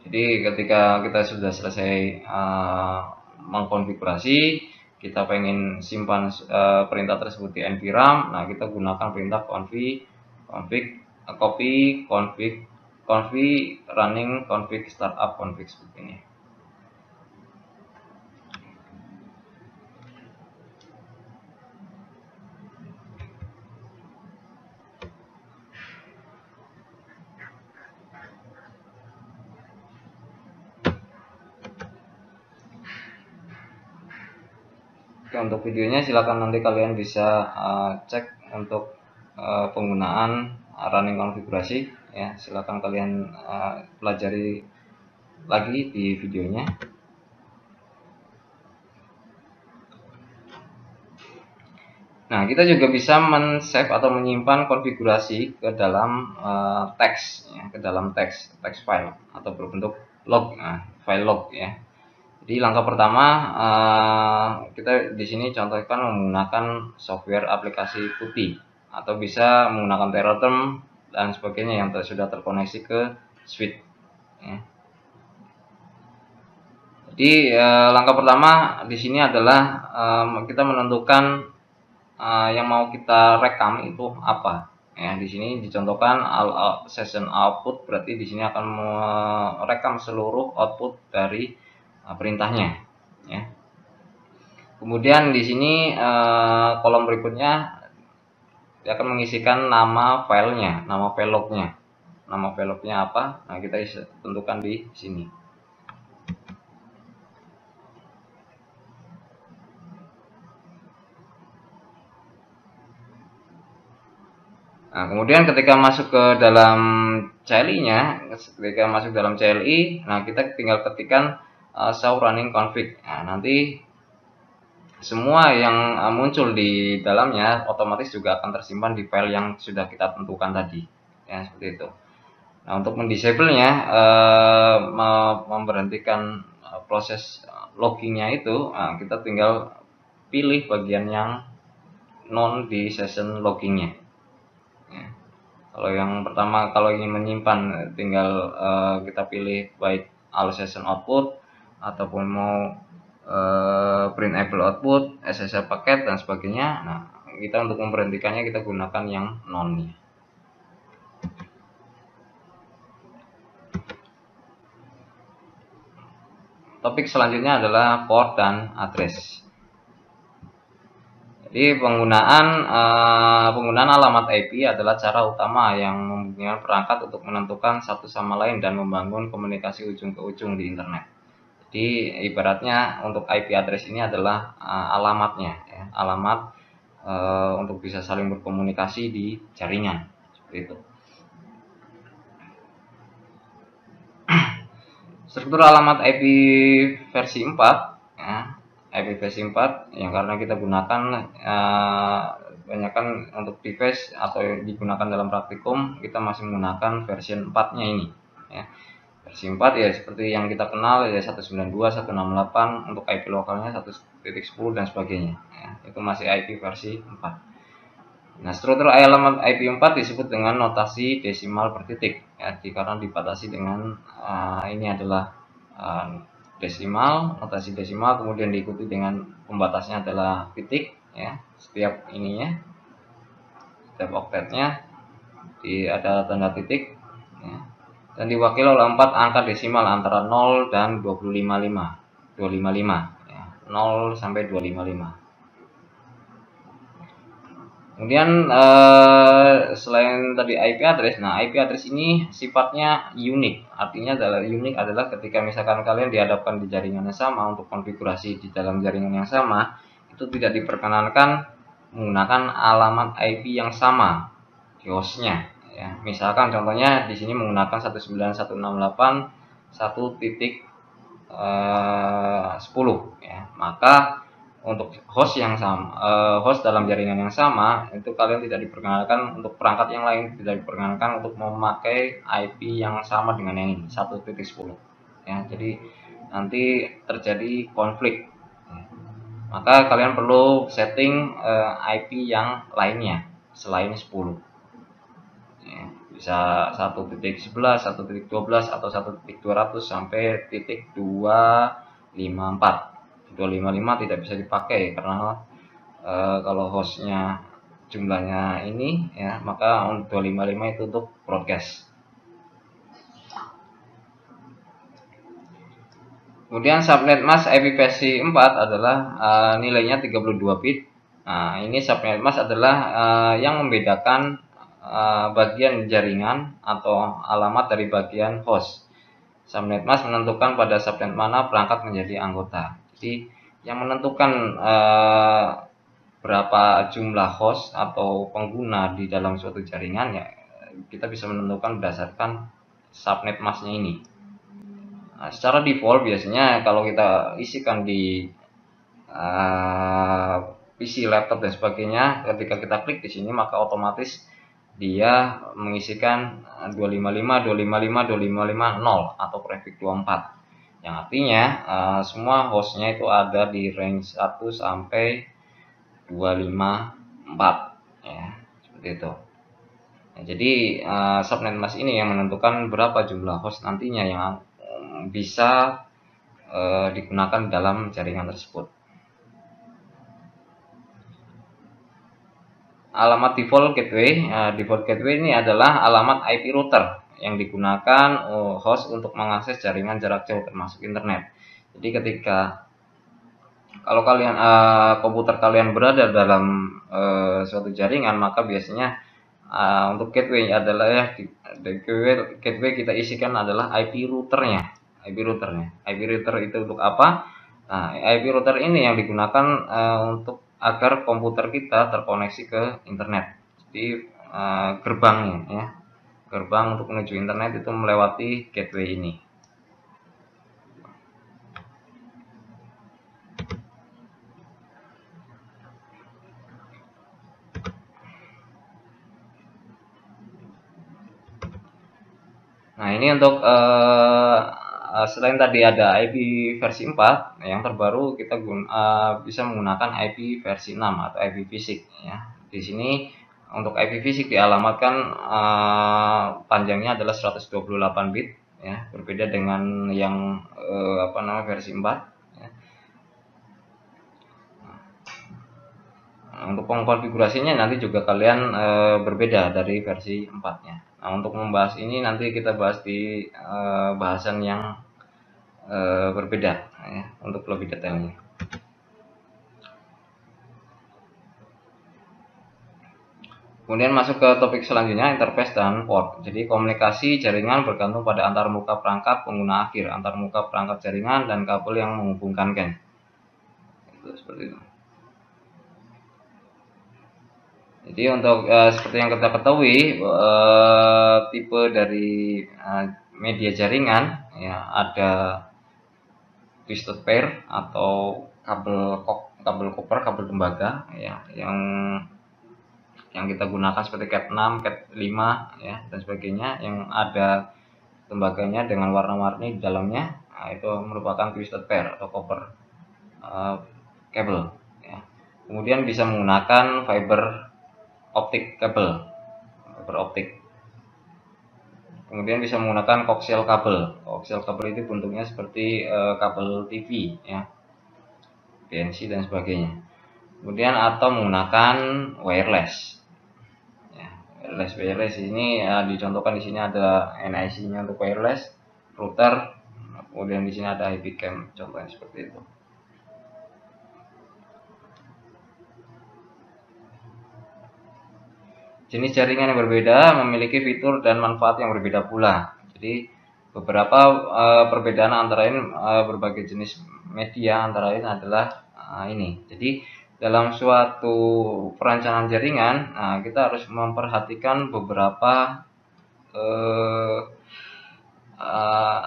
Jadi ketika kita sudah selesai mengkonfigurasi, kita pengen simpan perintah tersebut di NVRAM, nah kita gunakan perintah copy config running config startup config seperti ini. Oke, untuk videonya silakan nanti kalian bisa cek untuk penggunaan running konfigurasi, ya, silakan kalian pelajari lagi di videonya. Nah, kita juga bisa men-save atau menyimpan konfigurasi ke dalam teks, ya, ke dalam teks file atau berbentuk log, file log, ya. Jadi langkah pertama kita di sini contohkan menggunakan software aplikasi putih atau bisa menggunakan Teraterm dan sebagainya yang sudah terkoneksi ke Suite. Ya. Jadi langkah pertama di sini adalah kita menentukan yang mau kita rekam itu apa. Ya, di sini dicontohkan all session output, berarti di sini akan merekam seluruh output dari perintahnya, ya. Kemudian di sini kolom berikutnya dia akan mengisikan nama filenya, nama file lognya. Nama file lognya apa? Nah, kita tentukan di sini. Nah, kemudian ketika masuk ke dalam CLI-nya, ketika masuk dalam CLI, nah kita tinggal ketikkan show running config. Nah, nanti semua yang muncul di dalamnya otomatis juga akan tersimpan di file yang sudah kita tentukan tadi, ya, seperti itu. Nah, untuk mendisable-nya, memberhentikan proses loggingnya itu, nah, kita tinggal pilih bagian yang non di session loggingnya. Ya. Kalau yang pertama, kalau ingin menyimpan, tinggal kita pilih baik all session output ataupun mau printable output, SSL paket dan sebagainya. Nah, kita untuk memberhentikannya kita gunakan yang non-nya. Topik selanjutnya adalah port dan address. Jadi penggunaan alamat IP adalah cara utama yang memungkinkan perangkat untuk menentukan satu sama lain dan membangun komunikasi ujung ke ujung di internet. Jadi ibaratnya untuk IP address ini adalah alamatnya, ya, alamat untuk bisa saling berkomunikasi di jaringan, seperti itu. Struktur alamat IP versi 4, ya. IP versi 4 yang karena kita gunakan banyakkan untuk device atau digunakan dalam praktikum, kita masih menggunakan versi 4-nya ini, ya. Versi 4 ya seperti yang kita kenal ya 192, 168, untuk IP lokalnya 1.10 dan sebagainya ya, itu masih IP versi 4. Nah, struktur alamat IP4 disebut dengan notasi desimal per titik ya, karena dibatasi dengan ini adalah desimal, notasi desimal, kemudian diikuti dengan pembatasnya adalah titik ya, setiap ininya, setiap oktetnya ada tanda titik ya, dan diwakili oleh 4 angka desimal antara 0 dan 255 ya, 0 sampai 255. Kemudian selain tadi IP address, nah IP address ini sifatnya unik. Artinya unik adalah ketika misalkan kalian dihadapkan di jaringan yang sama untuk konfigurasi di dalam jaringan yang sama, itu tidak diperkenankan menggunakan alamat IP yang sama di hostnya. Ya, misalkan contohnya di sini menggunakan 191.168.1.10 ya, maka untuk host yang sama, host dalam jaringan yang sama, itu kalian tidak diperkenankan untuk perangkat yang lain, tidak diperkenankan untuk memakai IP yang sama dengan yang ini 1.10 ya. Jadi nanti terjadi konflik ya. Maka kalian perlu setting IP yang lainnya selain 10 ya. Bisa 1.11, 1.12 atau 1.200 sampai titik 254. 255 tidak bisa dipakai karena kalau hostnya jumlahnya ini ya, maka 255 itu untuk broadcast. Kemudian subnet mask IP versi 4 adalah nilainya 32 bit. Nah, ini subnet mask adalah yang membedakan bagian jaringan atau alamat dari bagian host. Subnet mask menentukan pada subnet mana perangkat menjadi anggota. Jadi yang menentukan berapa jumlah host atau pengguna di dalam suatu jaringan ya kita bisa menentukan berdasarkan subnet masknya ini. Nah, secara default biasanya kalau kita isikan di PC, laptop dan sebagainya, ketika kita klik di sini maka otomatis dia mengisikan 255, 255, 255, 0 atau prefix 24. Yang artinya semua hostnya itu ada di range 1 sampai 254 ya, seperti itu. Nah, jadi subnet mask ini yang menentukan berapa jumlah host nantinya yang bisa digunakan dalam jaringan tersebut. Alamat default gateway, default gateway ini adalah alamat IP router yang digunakan host untuk mengakses jaringan jarak jauh termasuk internet. Jadi ketika kalau kalian komputer kalian berada dalam suatu jaringan, maka biasanya untuk gateway adalah ya gateway kita isikan adalah IP routernya. IP router itu untuk apa? Nah, IP router ini yang digunakan untuk agar komputer kita terkoneksi ke internet. Jadi gerbangnya ya. Gerbang untuk menuju internet itu melewati gateway ini. Nah, ini untuk selain tadi ada IP versi 4, yang terbaru kita bisa menggunakan IP versi 6 atau IP fisik ya. Di sini untuk IP fisik dialamatkan panjangnya adalah 128 bit ya, berbeda dengan yang versi 4 ya. Nah, untuk pengkonfigurasinya nanti juga kalian berbeda dari versi 4-nya. Nah, untuk membahas ini nanti kita bahas di bahasan yang berbeda ya, untuk lebih detailnya. Kemudian masuk ke topik selanjutnya, interface dan port. Jadi komunikasi jaringan bergantung pada antarmuka perangkat pengguna akhir, antarmuka perangkat jaringan dan kabel yang menghubungkan CAN. Itu seperti itu. Jadi untuk seperti yang kita ketahui, tipe dari media jaringan ya ada twisted pair atau kabel koper, kabel tembaga ya, yang kita gunakan seperti Cat 6, Cat 5 ya dan sebagainya, yang ada tembaganya dengan warna-warni di dalamnya. Nah, itu merupakan twisted pair atau copper cable ya. Kemudian bisa menggunakan fiber optik kabel, fiber optik. Kemudian bisa menggunakan coaxial kabel. Coaxial kabel itu bentuknya seperti kabel TV ya, PNC dan sebagainya. Kemudian atau menggunakan wireless. Ya, wireless ini dicontohkan di sini ada NIC-nya untuk wireless, router. Kemudian di sini ada IP cam, contohnya seperti itu. Jenis jaringan yang berbeda memiliki fitur dan manfaat yang berbeda pula. Jadi beberapa perbedaan antara lain berbagai jenis media antara lain adalah ini. Jadi dalam suatu perencanaan jaringan kita harus memperhatikan beberapa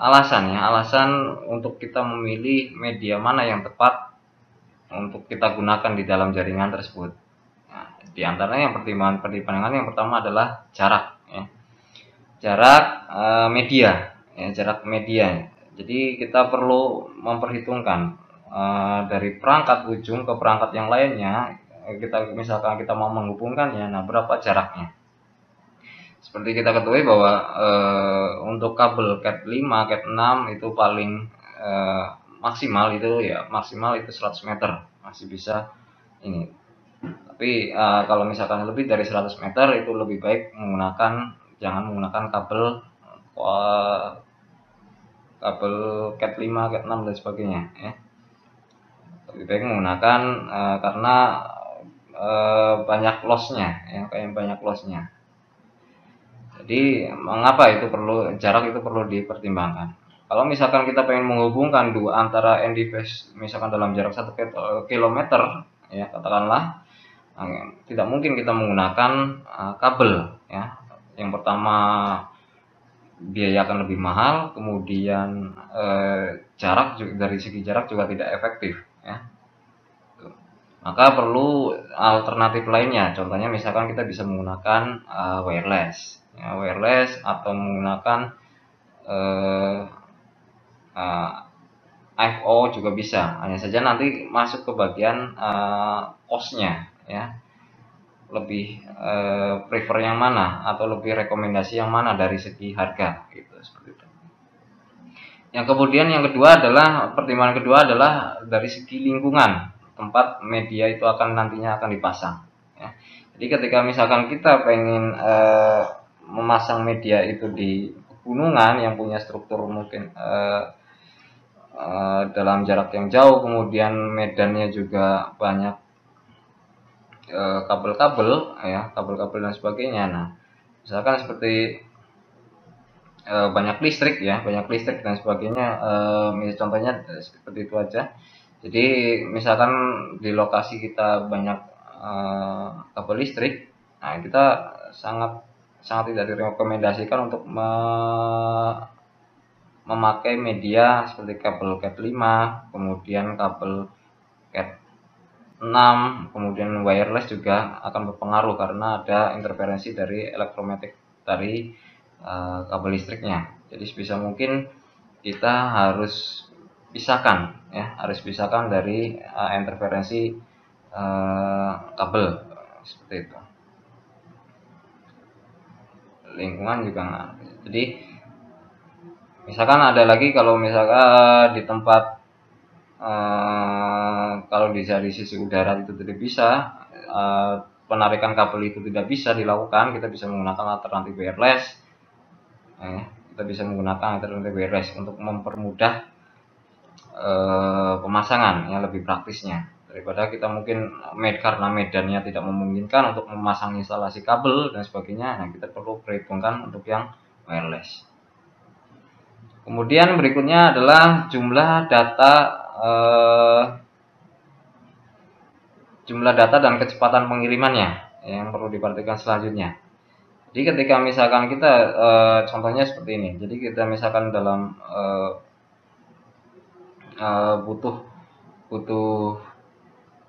alasan untuk kita memilih media mana yang tepat untuk kita gunakan di dalam jaringan tersebut. Di antaranya yang pertimbangan yang pertama adalah jarak ya. Jarak media ya, jarak media. Jadi kita perlu memperhitungkan dari perangkat ujung ke perangkat yang lainnya, misalkan kita mau menghubungkannya, nah berapa jaraknya. Seperti kita ketahui bahwa untuk kabel Cat 5, Cat 6 itu paling maksimal itu 100 meter, masih bisa ini. Tapi kalau misalkan lebih dari 100 meter itu lebih baik jangan menggunakan kabel Cat 5, Cat 6 dan sebagainya ya. Lebih baik menggunakan karena banyak lossnya ya, kayak banyak lossnya. Jadi mengapa jarak itu perlu dipertimbangkan. Kalau misalkan kita pengen menghubungkan antara end device misalkan dalam jarak 1 kilometer ya, katakanlah tidak mungkin kita menggunakan kabel ya. Yang pertama biaya akan lebih mahal, kemudian dari segi jarak juga tidak efektif ya. Maka perlu alternatif lainnya. Contohnya misalkan kita bisa menggunakan wireless ya, wireless atau menggunakan IFO juga bisa. Hanya saja nanti masuk ke bagian cost-nya ya, lebih prefer yang mana atau lebih rekomendasi yang mana dari segi harga gitu, seperti itu. Pertimbangan kedua adalah dari segi lingkungan tempat media itu nantinya akan dipasang ya. Jadi ketika misalkan kita pengen memasang media itu di pegunungan yang punya struktur mungkin dalam jarak yang jauh, kemudian medannya juga banyak kabel-kabel dan sebagainya. Nah, misalkan seperti banyak listrik dan sebagainya, contohnya seperti itu aja. Jadi misalkan di lokasi kita banyak kabel listrik, nah kita sangat tidak direkomendasikan untuk memakai media seperti kabel Cat 5, kemudian kabel Cat 6, kemudian wireless juga akan berpengaruh karena ada interferensi dari elektromagnetik dari kabel listriknya. Jadi sebisa mungkin kita harus pisahkan dari interferensi kabel seperti itu. Lingkungan juga. Jadi misalkan ada lagi kalau misalkan di tempat kalau dari sisi udara itu tidak bisa, penarikan kabel itu tidak bisa dilakukan, kita bisa menggunakan alternatif wireless. Kita bisa menggunakan alternatif wireless untuk mempermudah pemasangan yang lebih praktisnya daripada kita mungkin karena medannya tidak memungkinkan untuk memasang instalasi kabel dan sebagainya. Nah, kita perlu perhitungkan untuk yang wireless. Kemudian berikutnya adalah jumlah data dan kecepatan pengirimannya yang perlu diperhatikan selanjutnya. Jadi ketika misalkan kita contohnya seperti ini. Jadi kita misalkan dalam butuh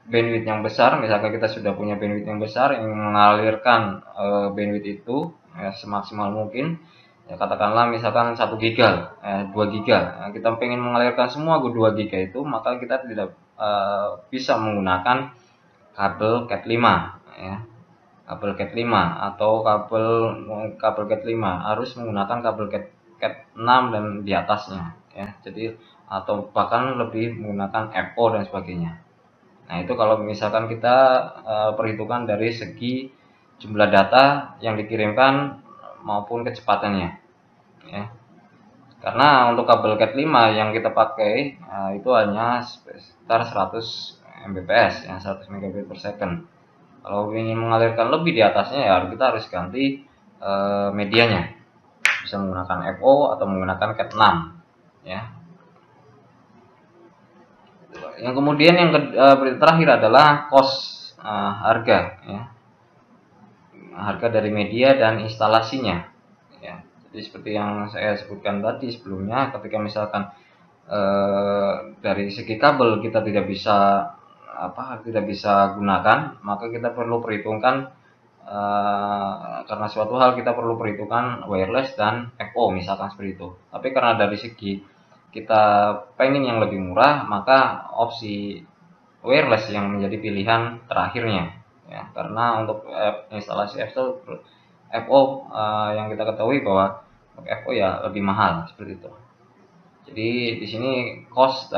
bandwidth yang besar, misalkan kita sudah punya bandwidth yang besar yang mengalirkan bandwidth itu semaksimal mungkin. Ya, katakanlah misalkan 1 giga, 2 giga. Nah, kita pengen mengalirkan semua ke 2 giga itu, maka kita tidak bisa menggunakan kabel Cat 5 ya. Kabel Cat 5 atau kabel Cat 5 harus menggunakan kabel Cat 6 dan di atasnya ya. Jadi atau bahkan lebih menggunakan FO dan sebagainya. Nah, itu kalau misalkan kita perhitungan dari segi jumlah data yang dikirimkan maupun kecepatannya ya. Karena untuk kabel Cat 5 yang kita pakai itu hanya sekitar 100 Mbps ya, 100 Mbps per second. Kalau ingin mengalirkan lebih di atasnya ya kita harus ganti medianya. Bisa menggunakan FO atau menggunakan Cat 6 ya. Yang kemudian yang terakhir adalah cost, harga ya. Harga dari media dan instalasinya ya. Jadi seperti yang saya sebutkan tadi sebelumnya, ketika misalkan dari segi kabel kita tidak bisa gunakan, maka kita perlu perhitungkan karena suatu hal kita perlu perhitungkan wireless dan FO misalkan seperti itu. Tapi karena dari segi kita pengen yang lebih murah, maka opsi wireless yang menjadi pilihan terakhirnya ya. Karena untuk instalasi FO yang kita ketahui bahwa FO ya lebih mahal seperti itu. Jadi di sini cost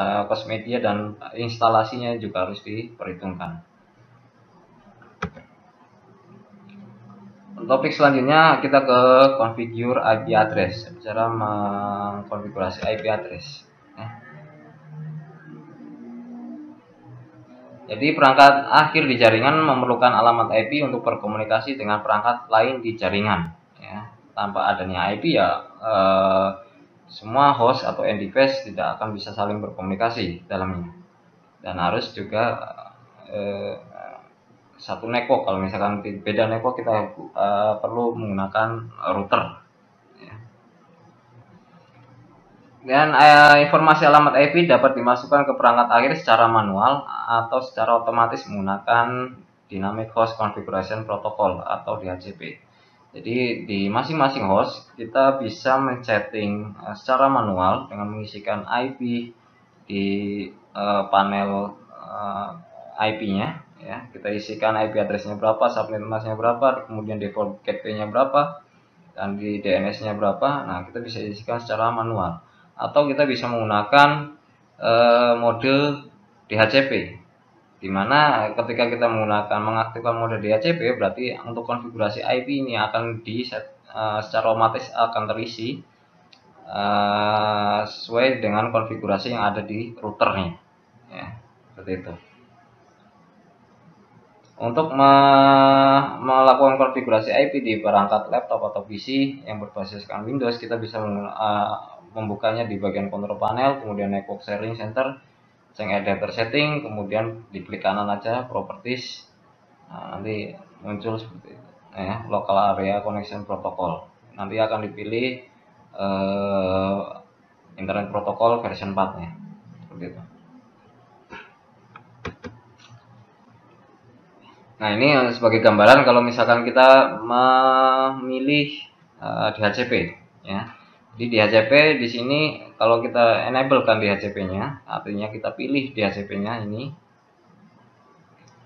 media dan instalasinya juga harus diperhitungkan. Topik selanjutnya kita ke configure IP address, cara mengkonfigurasi IP address. Jadi perangkat akhir di jaringan memerlukan alamat IP untuk berkomunikasi dengan perangkat lain di jaringan. Ya. Tanpa adanya IP ya semua host atau end device tidak akan bisa saling berkomunikasi dalamnya. Dan harus juga satu network. Kalau misalkan beda network kita perlu menggunakan router ya. Dan informasi alamat IP dapat dimasukkan ke perangkat akhir secara manual atau secara otomatis menggunakan Dynamic Host Configuration Protocol atau DHCP. Jadi di masing-masing host kita bisa men-setting secara manual dengan mengisikan IP di panel IP-nya ya. Kita isikan IP address-nya berapa, subnet mask-nya berapa, kemudian default gateway-nya berapa, dan di DNS-nya berapa. Nah, kita bisa isikan secara manual. Atau kita bisa menggunakan mode DHCP, dimana ketika kita mengaktifkan mode DHCP berarti untuk konfigurasi IP ini akan secara otomatis akan terisi sesuai dengan konfigurasi yang ada di routernya ya, seperti itu. Untuk melakukan konfigurasi IP di perangkat laptop atau PC yang berbasiskan Windows, kita bisa membukanya di bagian control panel, kemudian network sharing center, change adapter setting, kemudian diklik kanan aja properties. Nah, nanti muncul seperti itu ya, local area connection protocol. Nanti akan dipilih internet protocol version 4-nya seperti itu. Nah, ini sebagai gambaran kalau misalkan kita memilih DHCP ya. Di DHCP di sini kalau kita enable kan DHCP-nya, artinya kita pilih DHCP-nya ini.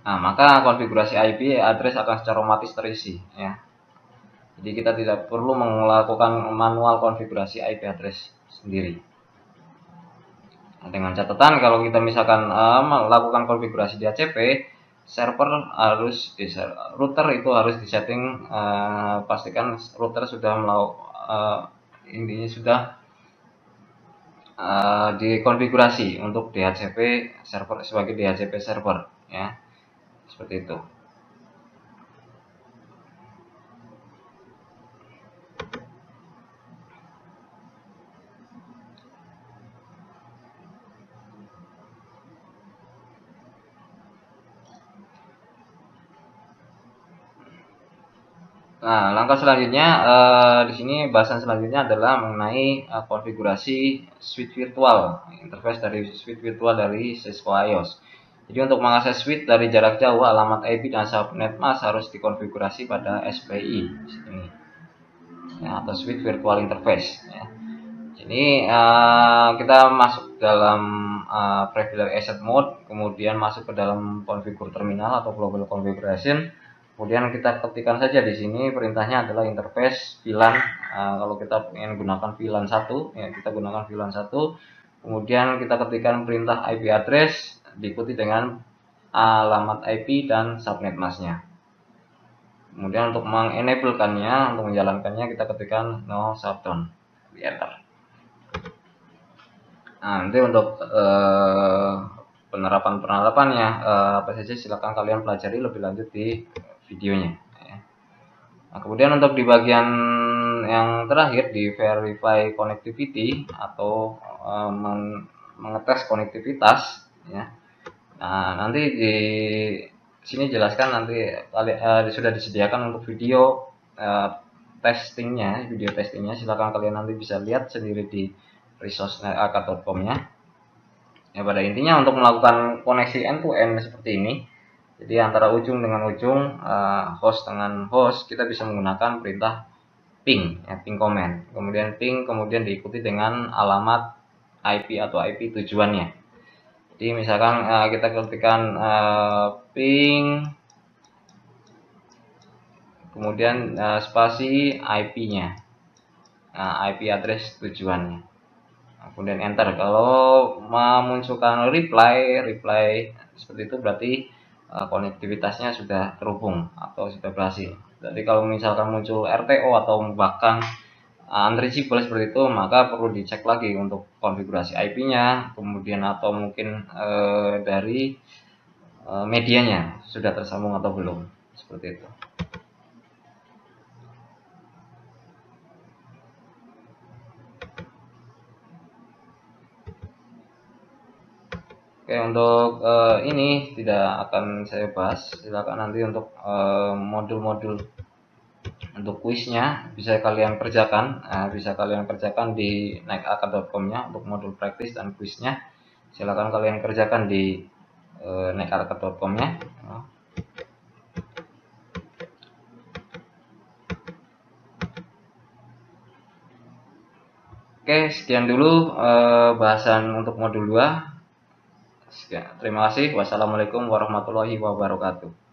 Nah, maka konfigurasi IP address akan secara otomatis terisi ya. Jadi kita tidak perlu melakukan manual konfigurasi IP address sendiri. Nah, dengan catatan kalau kita misalkan melakukan konfigurasi DHCP, router itu harus disetting, pastikan router sudah intinya sudah dikonfigurasi untuk DHCP server sebagai DHCP server ya, seperti itu. Nah, langkah selanjutnya di sini bahasan selanjutnya adalah mengenai konfigurasi switch virtual, interface dari switch virtual dari Cisco IOS. Jadi untuk mengakses switch dari jarak jauh, alamat IP dan subnet mask harus dikonfigurasi pada SPI di sini. ya, atau switch virtual interface ya. Jadi kita masuk dalam privilege asset mode, kemudian masuk ke dalam configure terminal atau global configuration. Kemudian kita ketikkan saja di sini perintahnya adalah interface VLAN. Kalau kita ingin gunakan VLAN 1, ya kita gunakan VLAN 1. Kemudian kita ketikkan perintah IP address diikuti dengan alamat IP dan subnet masknya. Kemudian untuk mengenablekannya, untuk menjalankannya kita ketikkan no shutdown, di enter. Nah, nanti untuk penerapannya apa saja silakan kalian pelajari lebih lanjut di videonya. Nah, kemudian untuk di bagian yang terakhir di verify connectivity atau mengetes konektivitas, ya. Nah, nanti di sini jelaskan nanti sudah disediakan untuk video testingnya, silakan kalian nanti bisa lihat sendiri di resource.ak.com-nya. Ya, pada intinya untuk melakukan koneksi end to end seperti ini, jadi antara ujung dengan ujung, host dengan host, kita bisa menggunakan perintah ping, ya, ping command. Kemudian ping, kemudian diikuti dengan alamat IP atau IP tujuannya. Jadi misalkan kita ketikkan ping, kemudian spasi IP-nya, IP address tujuannya. Kemudian enter. Kalau memunculkan reply seperti itu berarti konektivitasnya sudah terhubung atau sudah berhasil. Jadi kalau misalkan muncul RTO atau bahkan unreachable seperti itu, maka perlu dicek lagi untuk konfigurasi IP-nya, kemudian atau mungkin dari medianya sudah tersambung atau belum, seperti itu. Oke, untuk ini tidak akan saya bahas. Silakan nanti untuk modul-modul untuk kuisnya bisa kalian kerjakan, di naikak.com-nya untuk modul praktis dan kuisnya. Silakan kalian kerjakan di naikak.com-nya. Oke, sekian dulu bahasan untuk modul 2. Terima kasih. Wassalamualaikum warahmatullahi wabarakatuh.